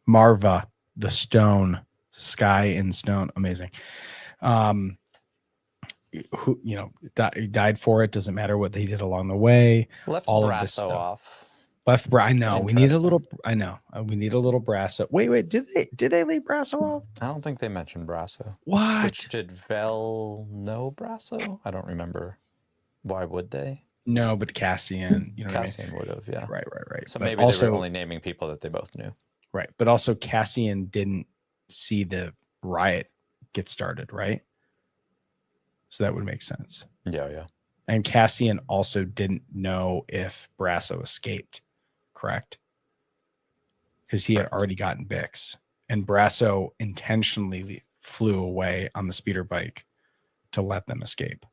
Speaker 2: Marva, the stone, sky in stone, amazing. Who died for it? Doesn't matter what they did along the way.
Speaker 1: Left
Speaker 2: all
Speaker 1: Brasso
Speaker 2: of this stuff.
Speaker 1: off.
Speaker 2: Left I know we need a little. I know we need a little Brasso. Wait. Did they leave Brasso off?
Speaker 1: I don't think they mentioned Brasso.
Speaker 2: What?
Speaker 1: Which did Vel know Brasso? I don't remember. Why would they?
Speaker 2: No, but Cassian. You know
Speaker 1: Cassian would have. Yeah.
Speaker 2: Right.
Speaker 1: So
Speaker 2: but
Speaker 1: maybe
Speaker 2: also,
Speaker 1: they were only naming people that they both knew.
Speaker 2: Right, but also Cassian didn't see the riot get started, right? So that would make sense.
Speaker 1: Yeah.
Speaker 2: And Cassian also didn't know if Brasso escaped, correct? Because he had already gotten Bix, and Brasso intentionally flew away on the speeder bike to let them escape.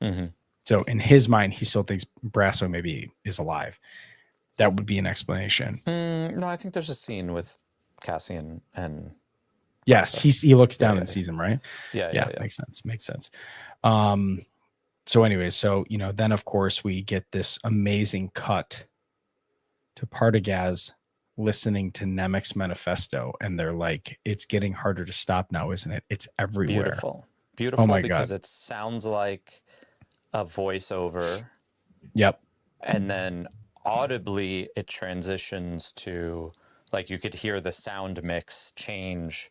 Speaker 1: Mm-hmm.
Speaker 2: So in his mind, he still thinks Brasso maybe is alive. That would be an explanation.
Speaker 1: No, I think there's a scene with Cassian and.
Speaker 2: Yes, he looks down and sees him, right?
Speaker 1: Yeah.
Speaker 2: Makes sense. So anyways, then of course we get this amazing cut to Partagaz listening to Nemec's manifesto, and they're like, it's getting harder to stop now, isn't it? It's everywhere.
Speaker 1: Beautiful.
Speaker 2: Oh my
Speaker 1: because
Speaker 2: God.
Speaker 1: It sounds like a voiceover.
Speaker 2: Yep.
Speaker 1: And then audibly it transitions to, like, you could hear the sound mix change,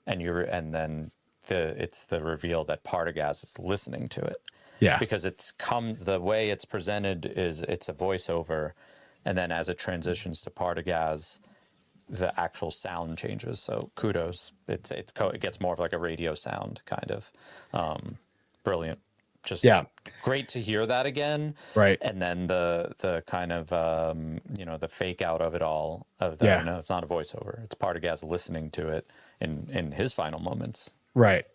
Speaker 1: and then it's the reveal that Partagaz is listening to it.
Speaker 2: Yeah.
Speaker 1: Because the way it's presented is it's a voiceover, and then as it transitions to Partagaz, the actual sound changes. So kudos. It gets more of like a radio sound kind of. Brilliant. Just great to hear that again.
Speaker 2: Right.
Speaker 1: And then the kind of the fake out of it all of that. No, it's not a voiceover. It's Partagaz listening to it in his final moments.
Speaker 2: Right.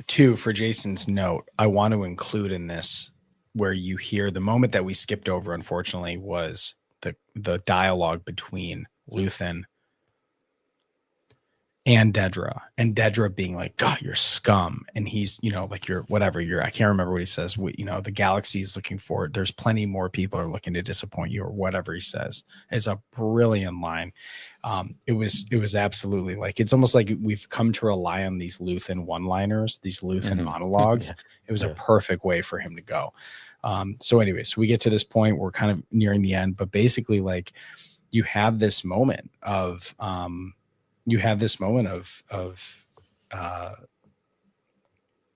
Speaker 2: Two, for Jason's note, I want to include in this where you hear the moment that we skipped over, unfortunately, was the dialogue between Luthen and Dedra being like, God, you're scum. And he's, like, you're whatever, I can't remember what he says. The galaxy is looking for, there's plenty more people are looking to disappoint you, or whatever he says. It's a brilliant line. It was absolutely like, it's almost like we've come to rely on these Luthen one-liners, these Luthen monologues. It was a perfect way for him to go. So anyway, so we get to this point, we're kind of nearing the end, but basically, like, you have this moment of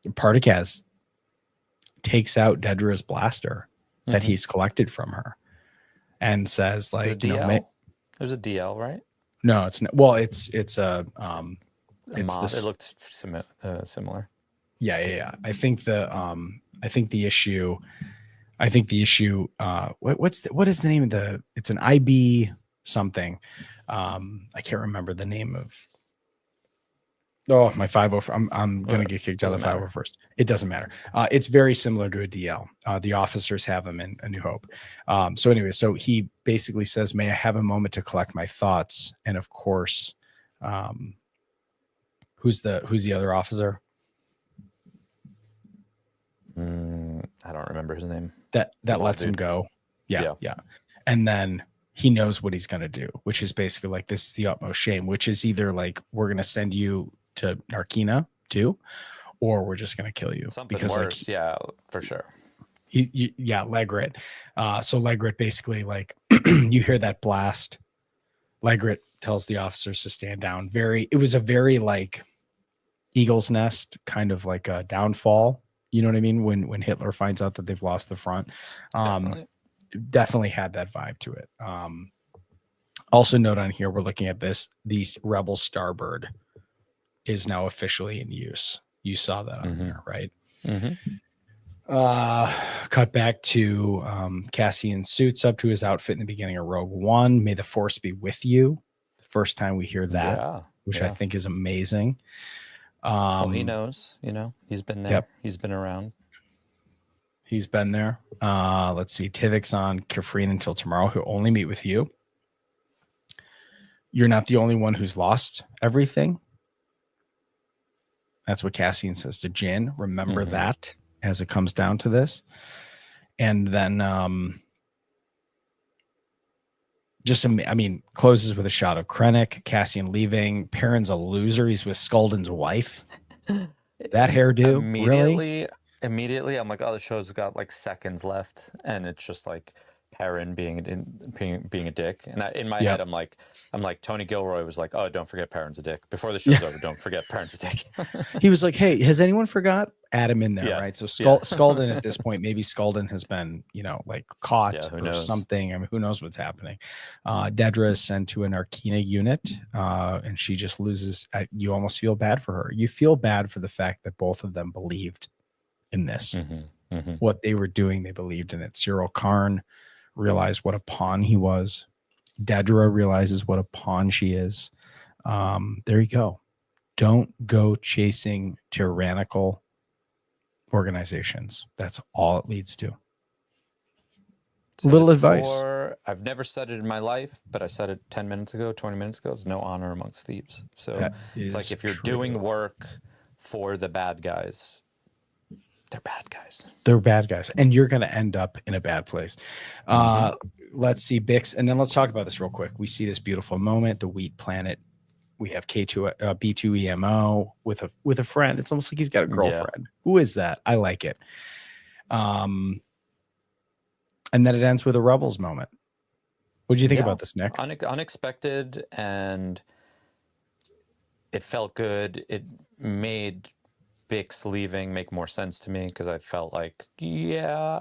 Speaker 2: Partagaz takes out Dedra's blaster that he's collected from her and says, like,
Speaker 1: there's a DL, right?
Speaker 2: No, it's not. Well, it's a
Speaker 1: it looked similar.
Speaker 2: Yeah. I think the issue what is the name of it's an IB something. I can't remember the name of. Oh, my 504. I'm going to get kicked out of the 501st. It doesn't matter. It's very similar to a DL. The officers have them in A New Hope. So anyway, so he basically says, may I have a moment to collect my thoughts? And of course, who's the other officer?
Speaker 1: I don't remember his name.
Speaker 2: That lets him go. Yeah. And then he knows what he's going to do, which is basically like, this is the utmost shame, which is either like, we're going to send you to Narkina too, or we're just going to kill you.
Speaker 1: Something worse. Like, for sure.
Speaker 2: Legret. So Legret basically, like, you hear that blast. Legret tells the officers to stand down. It was a very like Eagle's Nest kind of like a downfall. You know what I mean? When Hitler finds out that they've lost the front. Definitely had that vibe to it. Also note on here, we're looking at these Rebel Starbird is now officially in use. You saw that on there, right?
Speaker 1: Mhm.
Speaker 2: Cut back to Cassian suits up to his outfit in the beginning of Rogue One. May the Force be with you. The first time we hear that,
Speaker 1: Yeah.
Speaker 2: which I
Speaker 1: Yeah.
Speaker 2: think is amazing.
Speaker 1: Well, he knows, he's been there.
Speaker 2: Yep.
Speaker 1: He's been around.
Speaker 2: He's been there. Let's see. Tivix on Kafrine until tomorrow. He'll only meet with you. You're not the only one who's lost everything. That's what Cassian says to Jin. Remember that as it comes down to this. And then closes with a shot of Krennic, Cassian leaving. Perrin's a loser. He's with Skulden's wife. That hairdo, really?
Speaker 1: Immediately, I'm like, oh, the show's got like seconds left, and it's just like Perrin being a dick. And in my head, I'm like, Tony Gilroy was like, oh, don't forget Perrin's a dick. Before the show's over, don't forget Perrin's a dick.
Speaker 2: He was like, hey, has anyone forgot? Add him in there,
Speaker 1: Yeah.
Speaker 2: right? So Skulden at this point, maybe Skulden has been, like caught or something. I mean, who knows what's happening? Dedra is sent to an Arkina unit, and she just loses. You almost feel bad for her. You feel bad for the fact that both of them believed in this. What they were doing, they believed in it. Cyril Karn realized what a pawn he was. Dedra realizes what a pawn she is. There you go. Don't go chasing tyrannical organizations. That's all it leads to. Little advice.
Speaker 1: I've never said it in my life, but I said it 10 minutes ago, 20 minutes ago. There's no honor amongst thieves. So it's like if you're doing work for the bad guys, they're bad guys.
Speaker 2: They're bad guys. And you're going to end up in a bad place. Let's see Bix. And then let's talk about this real quick. We see this beautiful moment, the wheat planet. We have B2EMO with a friend. It's almost like he's got a girlfriend. Yeah. Who is that? I like it. And then it ends with a Rebels moment. What did you think about this, Nick?
Speaker 1: Unexpected, and it felt good. It made Bix leaving make more sense to me because I felt like, yeah,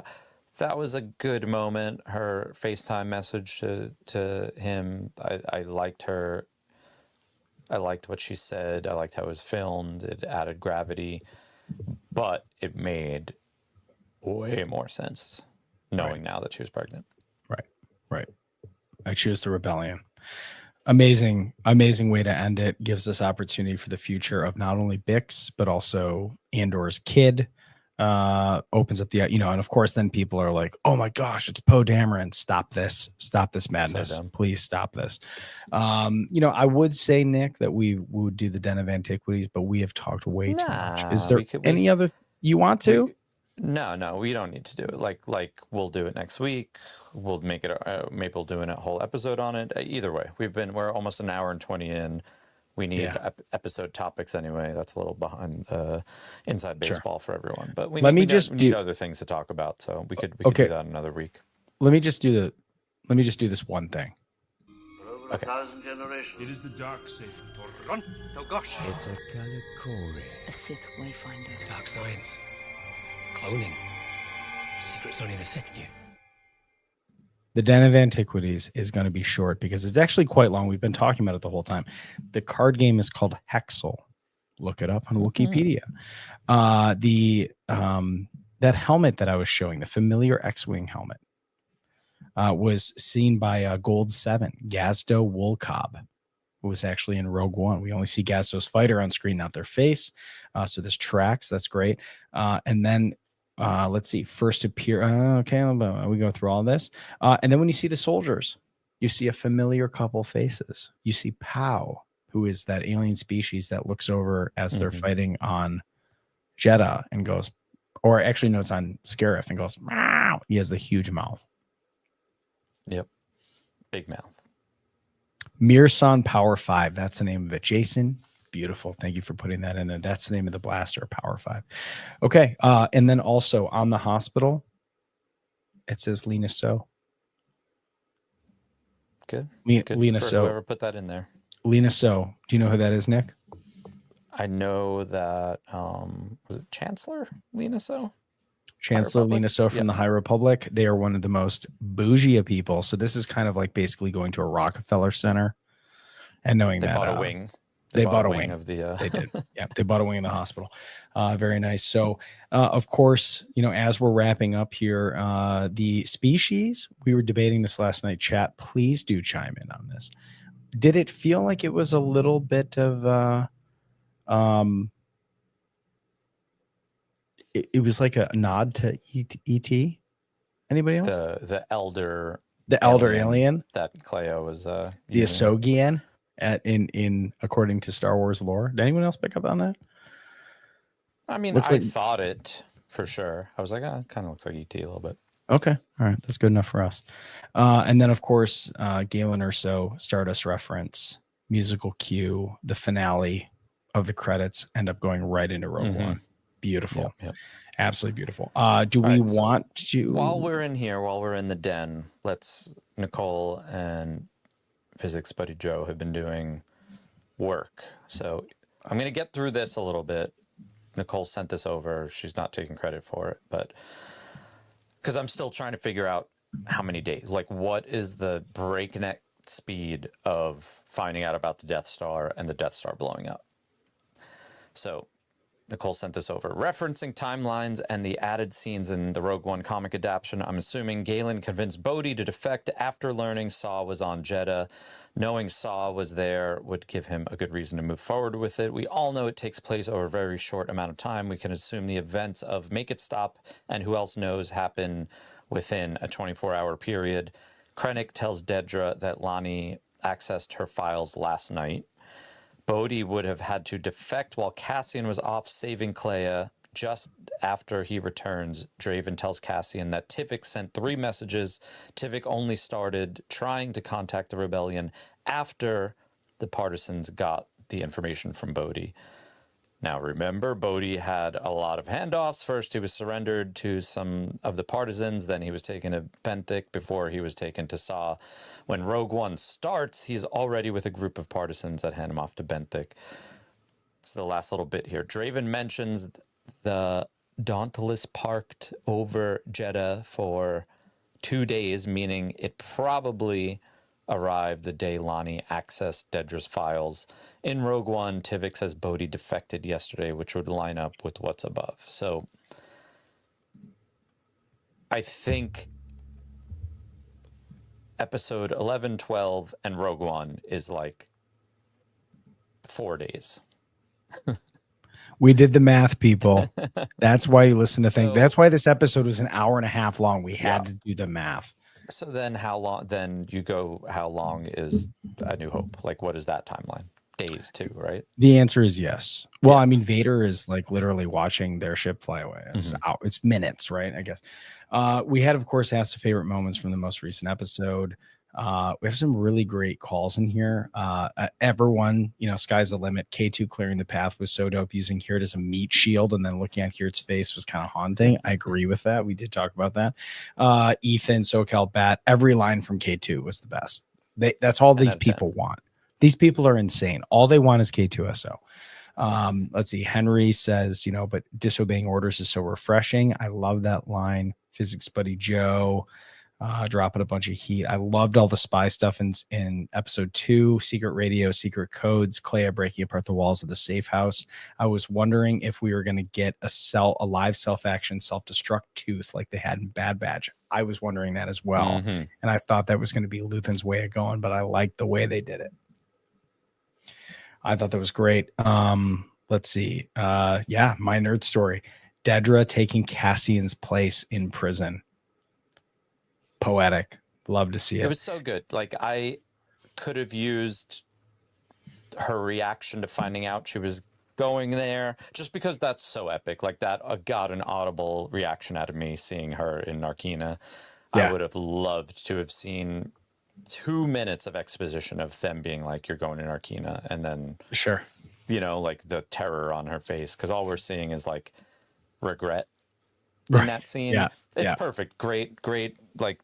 Speaker 1: that was a good moment. Her FaceTime message to him, I liked her. I liked what she said. I liked how it was filmed. It added gravity, but it made way more sense knowing now that she was pregnant.
Speaker 2: Right. I choose the rebellion. Amazing way to end it. Gives us opportunity for the future of not only Bix, but also Andor's kid. Opens up the, and of course then people are like, oh my gosh, it's Poe Dameron. Stop this madness. So please stop this. I would say, Nick, that we would do the Den of Antiquities, but we have talked way too much. Is there any other you want to?
Speaker 1: No, we don't need to do it. Like we'll do it next week. We'll make it. Maybe we'll do a whole episode on it. Either way, we're almost an hour and 20 in. We need episode topics anyway. That's a little behind inside baseball for everyone. But we need other things to talk about. So we could do that another week.
Speaker 2: Let me just do this one thing.
Speaker 4: For over 1,000 generations.
Speaker 3: It is the dark saber.
Speaker 4: Run, Togosh.
Speaker 5: It's a Kalikori.
Speaker 6: A Sith wayfinder.
Speaker 5: Dark science. Cloning. Secrets only the Sith knew.
Speaker 2: The Den of Antiquities is going to be short because it's actually quite long. We've been talking about it the whole time. The card game is called Hexel. Look it up on Wikipedia. That helmet that I was showing, the familiar X-Wing helmet, was seen by Gold 7, Gazdo Wolcobb, who was actually in Rogue One. We only see Gazdo's fighter on screen, not their face. So this tracks. That's great. And then let's see, first appear. Okay, we go through all this. And then when you see the soldiers, you see a familiar couple faces. You see Pow, who is that alien species that looks over as they're fighting on Jeddah and goes, or actually no, it's on Scarif and goes, meow. He has the huge mouth.
Speaker 1: Yep. Big mouth.
Speaker 2: Mirsan Power 5. That's the name of it. Jason, beautiful. Thank you for putting that in there. That's the name of the blaster, Power 5. Okay. And then also on the hospital, it says Lena So.
Speaker 1: Good.
Speaker 2: Lena So.
Speaker 1: Whoever put that in there.
Speaker 2: Lena So. Do you know who that is, Nick?
Speaker 1: I know that, was it Chancellor Lena So?
Speaker 2: Chancellor Lena So from the High Republic. They are one of the most bougie of people. So this is kind of like basically going to a Rockefeller Center and knowing
Speaker 1: they
Speaker 2: that
Speaker 1: bought a wing.
Speaker 2: They bought a wing
Speaker 1: of the.
Speaker 2: They did. Yeah, they bought a wing in the hospital. Very nice. So, of course, as we're wrapping up here, the species, we were debating this last night, chat. Please do chime in on this. Did it feel like it was a little bit of it was like a nod to ET? Anybody else?
Speaker 1: The elder
Speaker 2: Alien
Speaker 1: that Cleo was
Speaker 2: the
Speaker 1: using.
Speaker 2: Asogian in according to Star Wars lore. Did anyone else pick up on that?
Speaker 1: I mean,
Speaker 2: Looks
Speaker 1: I
Speaker 2: like-
Speaker 1: thought it for sure. I was like, it kind of looks like ET a little bit.
Speaker 2: Okay. All right. That's good enough for us. And then, of course, Galen Erso, Stardust reference, musical cue, the finale of the credits end up going right into Rogue One. Beautiful.
Speaker 1: Yep.
Speaker 2: Absolutely beautiful. Do we want to...
Speaker 1: While we're in the den, Nicole and physics buddy Joe have been doing work. So I'm going to get through this a little bit. Nicole sent this over. She's not taking credit for it, but because I'm still trying to figure out how many days, like what is the breakneck speed of finding out about the Death Star and the Death Star blowing up. So Nicole sent this over. Referencing timelines and the added scenes in the Rogue One comic adaptation, I'm assuming Galen convinced Bodhi to defect after learning Saw was on Jeddah. Knowing Saw was there would give him a good reason to move forward with it. We all know it takes place over a very short amount of time. We can assume the events of Make It Stop and Who Else Knows happen within a 24-hour period. Krennic tells Dedra that Lonnie accessed her files last night. Bodhi would have had to defect while Cassian was off saving Clea. Just after he returns, Draven tells Cassian that Tivik sent 3 messages. Tivik only started trying to contact the rebellion after the partisans got the information from Bodhi. Now remember, Bodhi had a lot of handoffs. First, he was surrendered to some of the partisans. Then he was taken to Benthic before he was taken to Saw. When Rogue One starts, he's already with a group of partisans that hand him off to Benthic. It's the last little bit here. Draven mentions the Dauntless parked over Jeddah for 2 days, meaning it probably arrived the day Lonnie accessed Dedra's files. In Rogue One, Tivik says Bodhi defected yesterday, which would line up with what's above. So I think episode 11, 12, and Rogue One is like 4 days.
Speaker 2: We did the math, people. That's why you listen to things.
Speaker 1: So-
Speaker 2: That's why this episode was an hour and a half long. We had to do the math.
Speaker 1: So then how long, how long is A New Hope? Like, what is that timeline? Days too, right?
Speaker 2: The answer is yes. Well, I mean, Vader is like literally watching their ship fly away. It's minutes, right? I guess. We had, of course, asked the favorite moments from the most recent episode. We have some really great calls in here. Everyone, sky's the limit. K2 clearing the path was so dope. Using Hirt as a meat shield and then looking at Hirt's face was kind of haunting. I agree with that. We did talk about that. Ethan, SoCal Bat, every line from K2 was the best. That's all these people want. These people are insane. All they want is K2SO. Let's see. Henry says, but disobeying orders is so refreshing. I love that line. Physics buddy Joe. Dropping a bunch of heat. I loved all the spy stuff in episode 2, secret radio, secret codes, Clea breaking apart the walls of the safe house. I was wondering if we were going to get a live self-action, self-destruct tooth like they had in Bad Batch. I was wondering that as well. And I thought that was going to be Luthen's way of going, but I liked the way they did it. I thought that was great. Let's see. My nerd story. Dedra taking Cassian's place in prison. Poetic. Love to see it.
Speaker 1: It was so good. Like, I could have used her reaction to finding out she was going there, just because that's so epic. Like, that got an audible reaction out of me seeing her in Narkina.
Speaker 2: Yeah.
Speaker 1: I would have loved to have seen 2 minutes of exposition of them being like, you're going to Narkina, and then
Speaker 2: Sure.
Speaker 1: like the terror on her face, because all we're seeing is like regret in that scene.
Speaker 2: Yeah.
Speaker 1: It's perfect. Great. Like,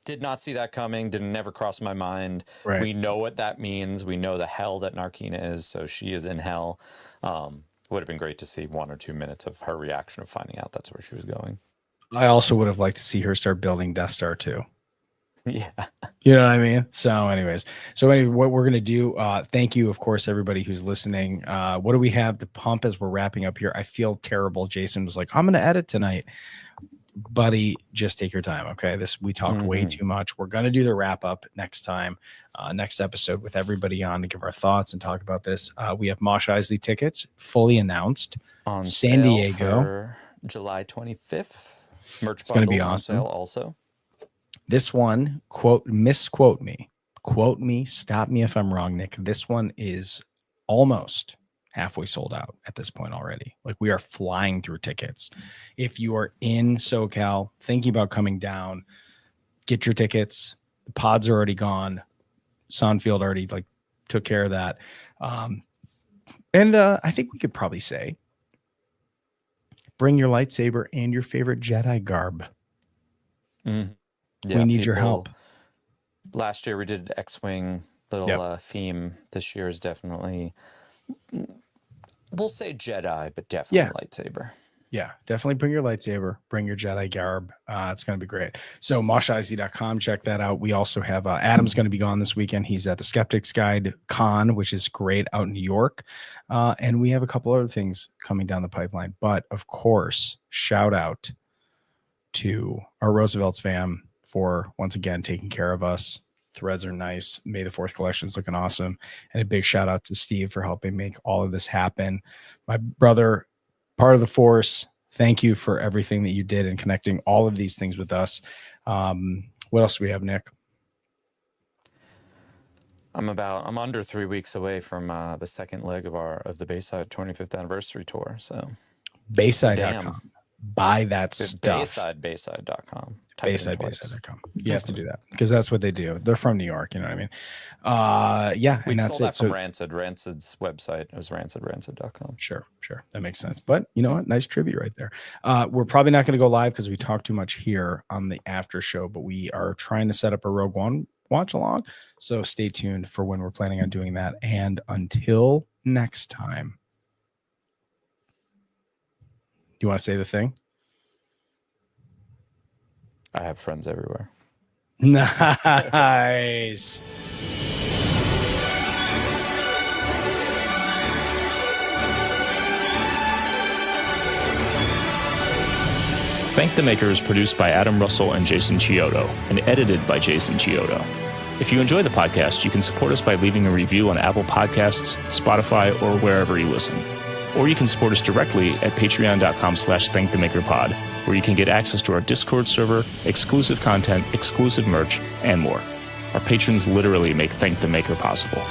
Speaker 1: did not see that coming. Didn't never cross my mind.
Speaker 2: Right.
Speaker 1: We know what that means. We know the hell that Narkina is. So she is in hell. Would have been great to see 1 or 2 minutes of her reaction of finding out that's where she was going.
Speaker 2: I also would have liked to see her start building Death Star too.
Speaker 1: Yeah.
Speaker 2: You know what I mean? So anyways, what we're going to do, thank you, of course, everybody who's listening. What do we have to pump as we're wrapping up here? I feel terrible. Jason was like, I'm going to edit tonight. Buddy, just take your time. Okay. We talked way too much. We're going to do the wrap up next time, next episode with everybody on to give our thoughts and talk about this. We have Mosh Isley tickets fully announced
Speaker 1: On
Speaker 2: San
Speaker 1: sale
Speaker 2: Diego
Speaker 1: for July 25th. Merch
Speaker 2: It's going to be
Speaker 1: bundles on
Speaker 2: awesome.
Speaker 1: sale also.
Speaker 2: This one, quote me, stop me if I'm wrong, Nick. This one is almost halfway sold out at this point already. Like, we are flying through tickets. If you are in SoCal thinking about coming down, get your tickets. The pods are already gone. Soundfield already took care of that. And I think we could probably say, bring your lightsaber and your favorite Jedi garb.
Speaker 1: Yeah,
Speaker 2: we need your help.
Speaker 1: Last year we did X-Wing little theme. This year is definitely, we'll say Jedi, but definitely lightsaber.
Speaker 2: Yeah, definitely bring your lightsaber, bring your Jedi garb. It's going to be great. So moshiz.com, check that out. We also have Adam's going to be gone this weekend. He's at the Skeptics Guide Con, which is great out in New York. And we have a couple other things coming down the pipeline. But of course, shout out to our Roosevelt's fam for once again taking care of us. Threads are nice. May the 4th collection is looking awesome. And a big shout out to Steve for helping make all of this happen. My brother, part of the Force, thank you for everything that you did in connecting all of these things with us. What else do we have, Nick?
Speaker 1: I'm under 3 weeks away from the second leg of the Bayside 25th anniversary tour. So
Speaker 2: Bayside.com. Buy that stuff.
Speaker 1: Bayside.com.
Speaker 2: Bayside.com. You have to do that because that's what they do. They're from New York. You know what I mean?
Speaker 1: We
Speaker 2: and that's
Speaker 1: stole
Speaker 2: it.
Speaker 1: that from Rancid. Rancid's website. It was rancid.com.
Speaker 2: Sure. That makes sense. But you know what? Nice tribute right there. We're probably not going to go live because we talk too much here on the after show, but we are trying to set up a Rogue One watch along. So stay tuned for when we're planning on doing that. And until next time, do you want to say the thing?
Speaker 1: I have friends everywhere.
Speaker 2: Nice.
Speaker 6: Thank the Maker is produced by Adam Russell and Jason Chiodo and edited by Jason Chiodo. If you enjoy the podcast, you can support us by leaving a review on Apple Podcasts, Spotify, or wherever you listen. Or you can support us directly at patreon.com/thankthemakerpod, where you can get access to our Discord server, exclusive content, exclusive merch, and more. Our patrons literally make Thank the Maker possible.